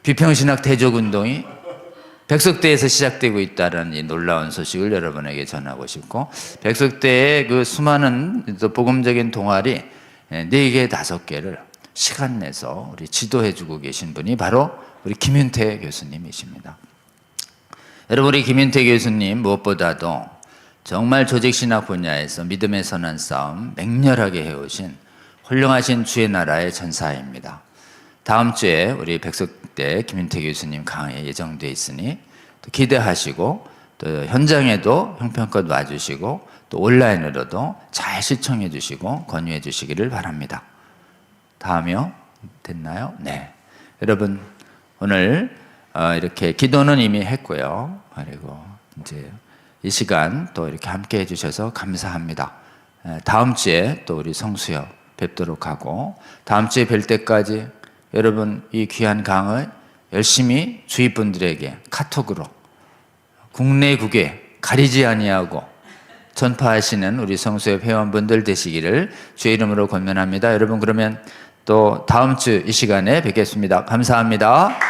비평신학 대적운동이 백석대에서 시작되고 있다는 이 놀라운 소식을 여러분에게 전하고 싶고, 백석대의 그 수많은 복음적인 동아리 4개, 5개를 시간 내서 우리 지도해주고 계신 분이 바로 우리 김윤태 교수님이십니다. 여러분, 우리 김윤태 교수님 무엇보다도 정말 조직신학 분야에서 믿음의 선한 싸움 맹렬하게 해오신 훌륭하신 주의 나라의 전사입니다. 다음 주에 우리 백석대 김윤태 교수님 강의 예정되어 있으니 또 기대하시고 또 현장에도 형편껏 와주시고 또 온라인으로도 잘 시청해 주시고 권유해 주시기를 바랍니다. 다음이요? 됐나요? 네. 여러분, 오늘 이렇게 기도는 이미 했고요. 그리고 이제 이 시간 또 이렇게 함께 해주셔서 감사합니다. 다음 주에 또 우리 성수여 뵙도록 하고, 다음 주에 뵐 때까지 여러분 이 귀한 강을 열심히 주위 분들에게 카톡으로 국내국외 가리지 아니하고 전파하시는 우리 성수여 회원분들 되시기를 주의 이름으로 권면합니다. 여러분, 그러면 또 다음 주 이 시간에 뵙겠습니다. 감사합니다.